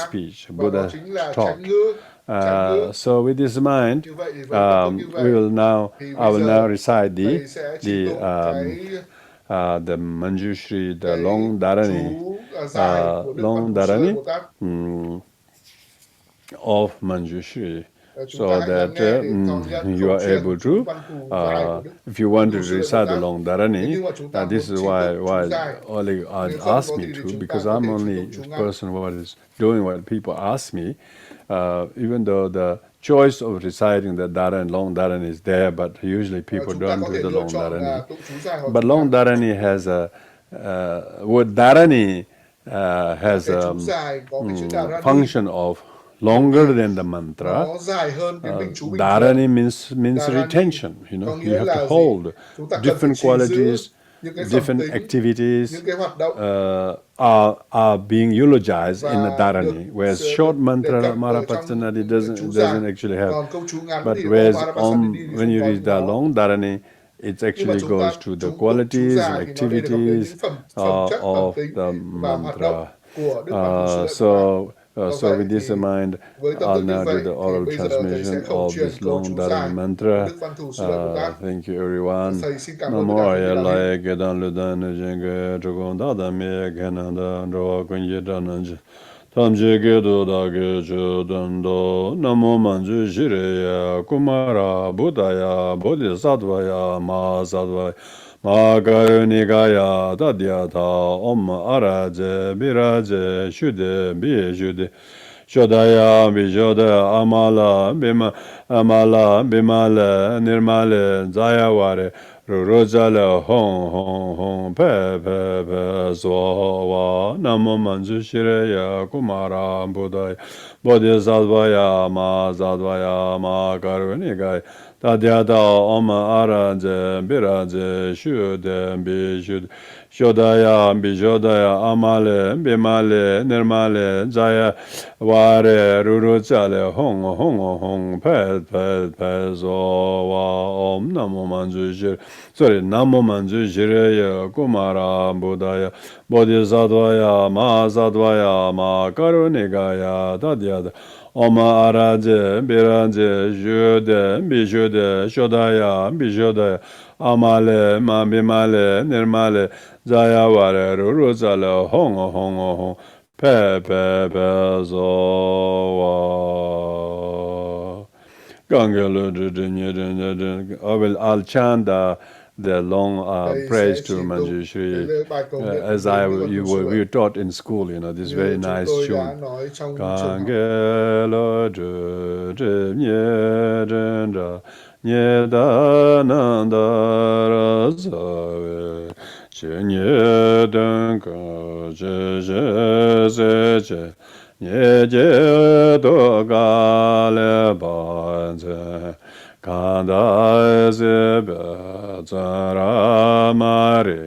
giác,
speech,
và đó
Buddha
chính là
talk.
chánh ngữ.
So with this mind,
Như vậy thì với tâm thức như vậy,
we will now.
thì
I
bây
will
giờ
now recite
thầy sẽ chỉ tụng
the Manjushri, the
cái
Long Dharani,
chú dài của Đức Văn
Long
Thù Sư Lợi
Dharani
Bồ Tát.
of Manjushri. so that you are able to, if you want to recite the long dharani, this is why Oleg asked me to, because I'm only a person who is doing what people ask me, even though the choice of reciting the dharani, long dharani is there, but usually people don't do the long dharani. But long dharani has a, word dharani has a function of longer than the mantra. Dharani means retention. You have to hold different qualities, different activities are being eulogized in the dharani, whereas short mantra Marapachanadi doesn't actually have. But whereas when you read the long dharani, it actually goes to the qualities and activities of the mantra. So with this in mind, I'll now do the oral transmission of this long dharani mantra. Thank you, everyone. Namo ayalaya gedan ludan jenge chugon dadame genanda ro kunje dananje. Tamje gedo da ge jodando namo manju shireya kumara buddhaya bodhisattvaya mahasattva Makarunigaya tadyata om araje biraje shude bijude shodaya bijodaya amala bimale nirmale zayaware rurojale hong pe sowa namo manju shireya kumara buddhaya bodhisattvaya mahasattva makarunigaya Tadyata Oma Araje Biraje Shude Bishude Shodaya Bijodaya Amale Bimale Nirmale Jaya Ware Ruruchale Hong Pet Sowa Om Namo Manju Namo Manju Shireya Kumara Buddhaya Bodhisattvaya Mahasattva Makarunigaya Tadyata Oma araje biraje jude bijude shodaya bijodaya amale bimale nirmale zayaware ruruzale hong pe zowa. I'll chant the long praise to Manjushri as we were taught in school, this very nice tune. Kangelo nyedendra nyedananda razave chenyedanka jejezeche nyeje dogale banze Kanda zebe zaramare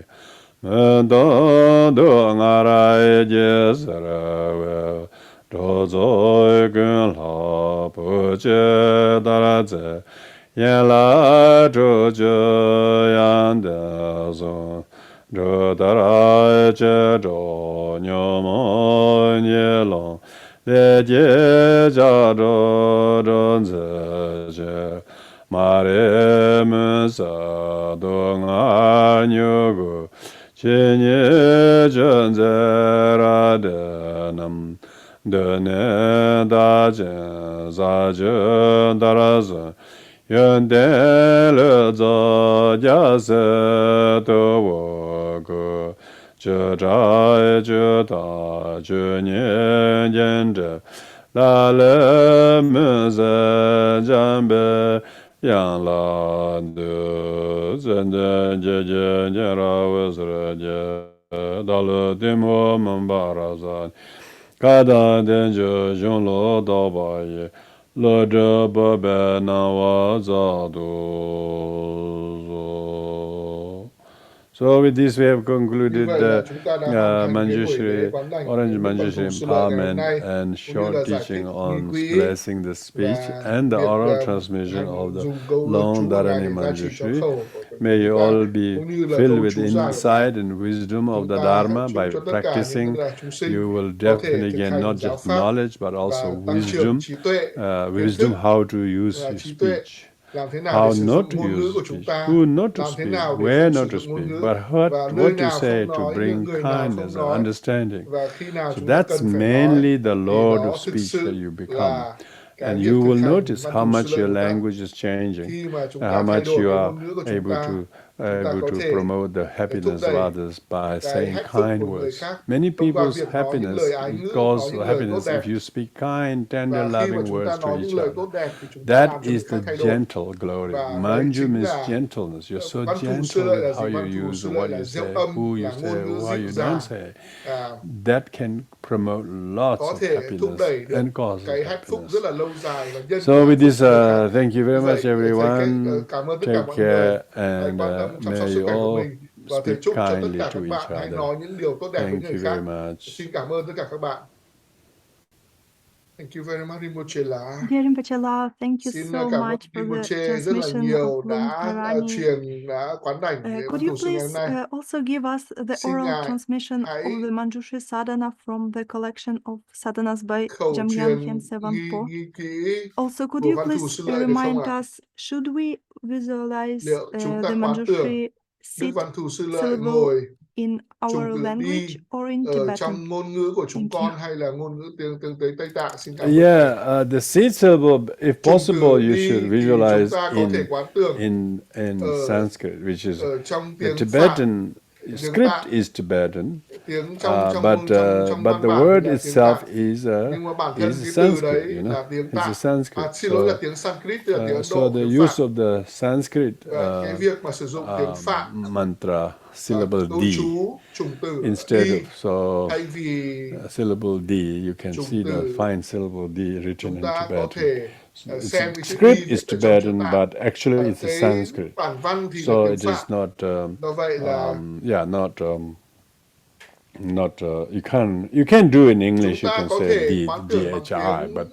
mendo do ngarai jesrawe dozo gun la puche daraze yela jojo yandazo do daraje do nyomo nyelong de je jaro donze Mare musa donga nyugu chenye janzera denam dene dajen zajen darazan yondele za jase towogu jera jeta jenye jenje lale musa jambe Yang la de zende je ra wesre je dal demo mambarazan kada den je jon lo do ba ye lo de ba be na wa za do. So with this we have concluded the Manjushri, Orange Manjushri empowerment and short teaching on blessing the speech and the oral transmission of the long Dharani Manjushri. May you all be filled with insight and wisdom of the Dharma. By practicing, you will definitely gain not just knowledge but also wisdom, wisdom how to use speech. How not to use speech, who not to speak, where not to speak, but what to say to bring kindness and understanding. So that's mainly the Lord of speech that you become. And
việc
you
thực
will
hành
notice
Văn
how
Thù Sư
much
Lợi
your
của ta.
language is changing,
Khi mà chúng
and
ta
how
thay
much
đổi
you
cái
are
ngôn ngữ của chúng
able
ta
to
có thể
promote the
thúc
happiness of
đẩy
others by
cái
saying
hạnh phúc
kind
của người
words.
khác
Many
thông qua
people's
việc nói những
happiness
lời ái ngữ, nói
goes
những lời tốt
happiness
đẹp.
if you speak kind, tender,
Và khi mà
loving
chúng ta
words to
nói những
each
lời
other.
tốt đẹp thì chúng ta
That
làm cho
is
người
the
khác thay đổi.
gentle glory.
Và đây
Manju
chính
means
là
gentleness. You're so
Văn Thù Sư
gentle
Lợi
with
là
how
gì? Văn
you
Thù
use
Sư
and
Lợi
what
là
you
diệu
say,
âm,
who you
là
say,
ngôn ngữ
what
dịu
you don't
dàng.
say.
À,
That can promote lots
có
of
thể thúc
happiness
đẩy được
and causes
cái hạnh phúc
happiness.
rất là lâu dài và nhân
So
cái hạnh
with
phúc
this,
của người khác.
thank you very
Như vậy,
much
thầy
everyone.
cảm ơn tất cả
Take
mọi người.
care
Hãy
and
quan tâm chăm sóc
may
sức
you
khỏe của
all
mình. Và thầy
speak
chúc cho tất
kindly
cả
to
các
each
bạn hãy
other.
nói những điều tốt đẹp với
Thank
người
you
khác.
very much.
Xin cảm ơn tất cả các bạn. Thank you very much, Rinpoche La.
Dear Rinpoche La, thank you
Xin
so
cảm ơn
much for the
Rinpoche rất là
transmission
nhiều
of Lung
đã
Tharani.
truyền, đã quán đảnh về
Could
Văn
you
Thù Sư ngày hôm
please
nay.
also give us the
Xin
oral
Ngài
transmission
hãy
of the Manjushri Sadhana from the collection of sadhanas by
khẩu
Jamyang
truyền
Khyentse
ghi
Wangpo?
kỹ
Also, could
của
you
Văn Thù
please
Sư Lợi được không
remind
ạ?
us, should we visualize
Liệu chúng ta
the
quán tưởng
Manjushri
Đức
sit
Văn Thù Sư Lợi
syllable
ngồi
in
trùng
our
từ
language
đi
or in
ở
Tibetan?
trong ngôn ngữ của chúng
Thank you.
con hay là ngôn ngữ tiếng Tây Tạng? Xin cảm ơn thầy.
Yeah, the seed syllable, if
Trùng
possible,
từ
you
đi
should
thì chúng
visualize
ta có thể quán tưởng
in
ở
Sanskrit, which is
trong
the
tiếng Phạn,
Tibetan
tiếng
script
Tạng,
is Tibetan,
tiếng
but
văn
the
bản
word
thì là tiếng
itself
Tạng.
is
Nhưng mà bản thân
is
cái từ
Sanskrit,
đấy
you know,
là tiếng
it's a
Tạng.
Sanskrit.
Xin lỗi là tiếng Sanskrit, tức là tiếng Ấn
So
Độ,
the
tiếng
use
Phạn.
of the Sanskrit
Và cái việc mà sử dụng tiếng Phạn
mantra syllable
câu
D
chú trùng từ
instead
đi
of so
thay vì
syllable D, you can
trùng
see the
từ,
fine syllable D written
chúng
in
ta có
Tibetan.
thể
It's
xem cái chữ
script
đi
is
viết ở trong chữ
Tibetan,
Tạng.
but actually it's a
Cái
Sanskrit.
bản văn thì là
So
tiếng
it is
Phạn.
not,
Do vậy là
you can do in English,
chúng
you
ta
can
có
say
thể
D,
quán tưởng bằng
DHI, but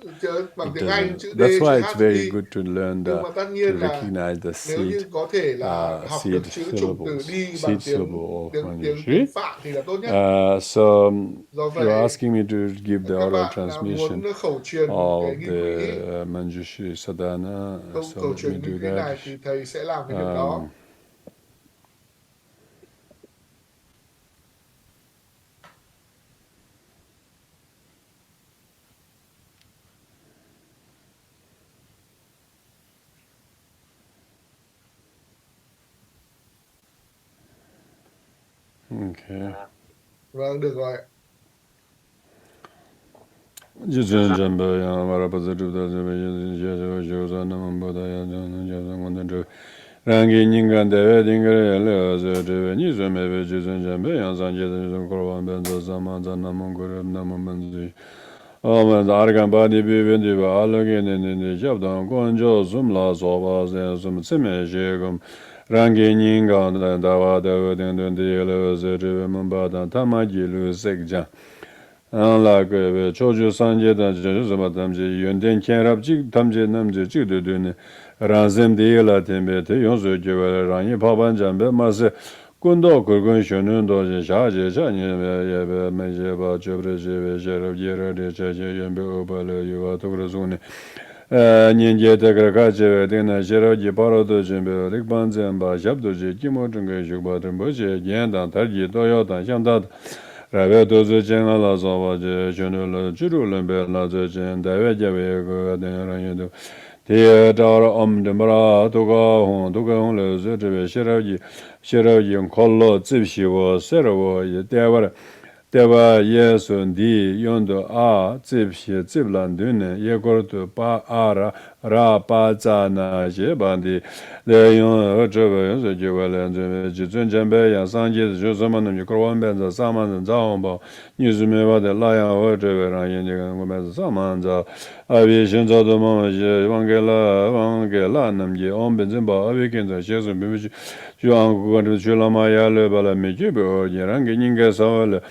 bằng
it
tiếng Anh
doesn't.
chữ D,
That's
chữ
why
H,
it's
chữ
very
I.
good to learn
Nhưng mà tất
to
nhiên là
recognize the
nếu như
seed,
có thể là học được
seed
chữ trùng từ
syllables,
đi bằng
seed
tiếng
syllable of
tiếng
Manjushri.
Phạn thì là tốt nhất.
So
Do
you're
vậy
asking me to give the
các
oral
bạn
transmission
muốn khẩu truyền cái
of
nghi quỹ,
the Manjushri Sadhana, so
khẩu
let me
truyền nghi
do
quỹ
that.
này thì thầy sẽ làm cái việc đó.
Okay.
Vâng, được rồi.
Rangi Ningan Deve Dingre Leze Nizome Jizun Jambe Yansan Jizun Korban Benzo Zaman Zanamon Gurub Namamanzi. Omen Argan Badi Bivendi Alogin in the Jabdan Gonjo Zumla Soba Zum Sime Jegum Rangi Ningan Dawa Devo Dindun Leze Mumbadan Tamaji Sekja. La que choju sanje da zuma tamje yönden kenrap jik tamje namje jik de döne razem de la tembe te yonzo gevele ranyi paban jambe mase kundo kurgun shönün doje shaje janye ye be meje ba jobre jeve jero yere de jaje yembe obale yuva tograzune nyenje de graga jeve de na jero ji paro do jembe lik banzen ba jabdo je kimo jungge jugba dembo je yendan tarji doyo dan shanda Rabe dozu jenga la soba je chunu churu lembe la ze jen dawe jawe go den ran yu de dara om de mara duga hong le ze de shiraji kollo zibshi wo sero wo ye Deva ye sun di yondo a zibshi ziblan dune ye gordo ba ara ra ba za na je bandi le yon zhebe yon ze jiwe len zhe ji zun jembe yang sang ji zhe zhe man de korwan ben za sa man za hong bao ni zhe me ba de la yang wo zhe ran yin de gan me za man za a bi shen zao de ma je wang ge la nam ji on ben zhen ba a bi gen za xie zhen bi ji ju ang gu de ju la ma ya le ba la me ji be o ye ran ge ning ge sa le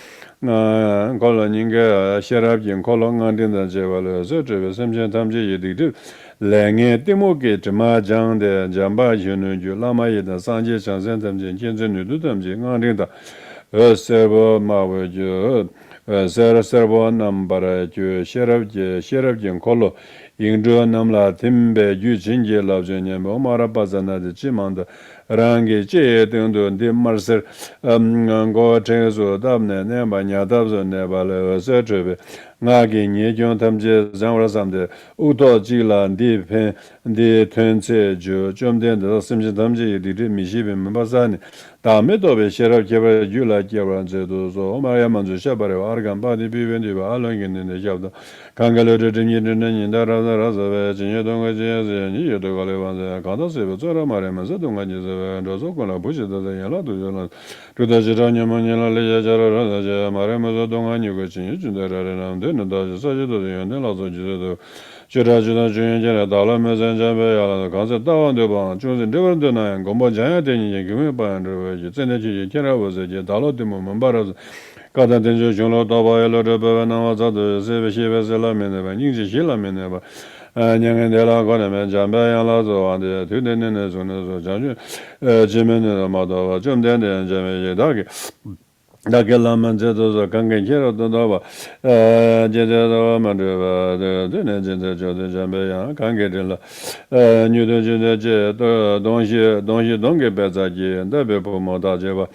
Kola Ninga Sherab Yin Kola Ngandin da Jewala Zotrebe Samjan Tamje Yedik Lange Timoke Jama Jang de Jamba Yunu Ju Lama Yeda Sanje Chansen Tamje Kyenzen Nudu Tamje Ngandin da Serbo Mawe Ju Serbo Nambara Ju Sherab Yin Kolo Yingzhe Namla Timbe Ju Jinje Labje Nyambe Omara Bazana de Chimanda Rangi che dendo de marser go chezo dabne ne ba nya dabzo ne ba le se chebe ngagi nye jong tamje zangwara samde udo jila ndi pen ndi tuanze ju jomden de simji tamje di mishibe mbasani dame dobe sherab keba yula keba zedo so omaya manju shabare argan badi bibendi ba alongin ne jabda kangalo de ni de ni dara dara zabe jinye donga je ni yedo gale wanze kada sebe zora mare manzo donga je zabe rozo kola buji da yala do yala ruda jiranya manyala le jara raza je mare manzo donga ni go jinye jundara na de no da je saje do yande la zo je do jira jira jinye jara dala mezen jabe yala kanse dawan de ba chunze de de na gombo jaya de ni ge ba ndo je zene je kera wo je dalo de mo mbara cada tenjo jolo daba yelo de ba na wa za de se be she be se la me ne ba ning ji shi la me ne ba nyang de la ko ne me jam ba ya la zo wa de tu de ne ne zo ne zo ja ju je me ne ma da wa jom de ne je me je da ge da ge la man je do zo gang ge ro do da ba je de do ma de ba de ne je de jo de jam ba ya gang ge de la nyu de je de je de dong xie dong ge be za ji de be po mo da je ba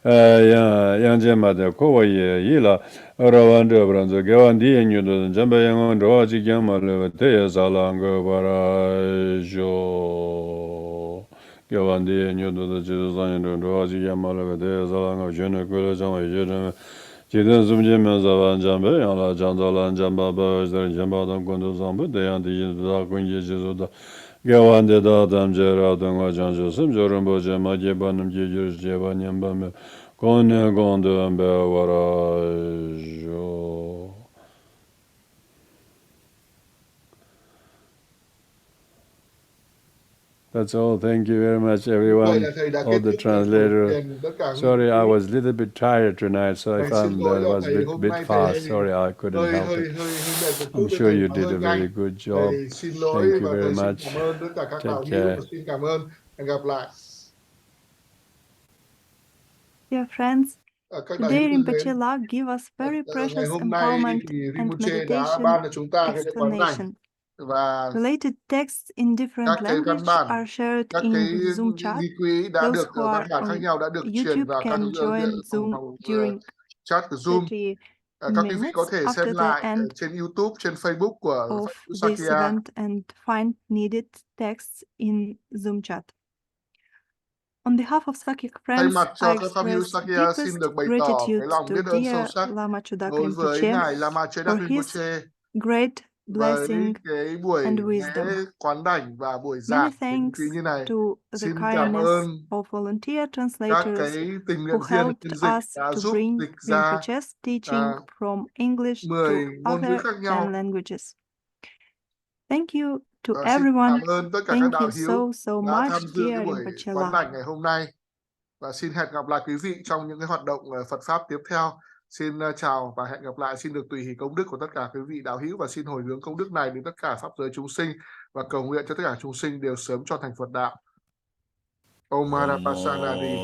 yang je ma de ko ye yi la ro wan de bran zo ge wan di nyu de jam ba yang wan ro ji gyang ma le de ye za la ngo ba ra jo ge wan di nyu de ji de zan de ro ji gyang ma le de ye za la ngo je ne ko le zang ye je ne ji de zum je me za wan jam ba yang la jang za la jam ba ba de jam ba dong gon de zang ba de yang di da gon je je zo da ge wan de da dam je ra dong wa jang je sim jo ron bo je ma je ba nam je je ba nyam ba me Kone gonde ambe warajo. That's all. Thank you very much, everyone. All the translators. Sorry, I was a little bit tired tonight, so I found that was a bit fast. Sorry, I couldn't help it. I'm sure you did a very good job. Thank you very much. Take care.
Dear friends, today Rinpoche La give us very precious empowerment and meditation explanation. Related texts in different languages are shared in Zoom chat. Those who are on YouTube can join Zoom during 30 minutes after the end of this event and find needed texts in Zoom chat. On behalf of Sakya Friends, I express deepest gratitude to dear Lama Choedak Rinpoche for his great blessing and wisdom. Many thanks to the kindness of volunteer translators who helped us to bring Rinpoche's teaching from English to other 10 languages. Thank you to everyone. Thank you so much, dear Rinpoche La.
Ngày hôm nay và xin hẹn gặp lại quý vị trong những cái hoạt động Phật pháp tiếp theo. Xin chào và hẹn gặp lại. Xin được tùy hỷ công đức của tất cả quý vị đạo hữu và xin hồi hướng công đức này đến tất cả pháp giới chúng sinh và cầu nguyện cho tất cả chúng sinh đều sớm cho thành Phật đạo. Om Mara Pasana Di.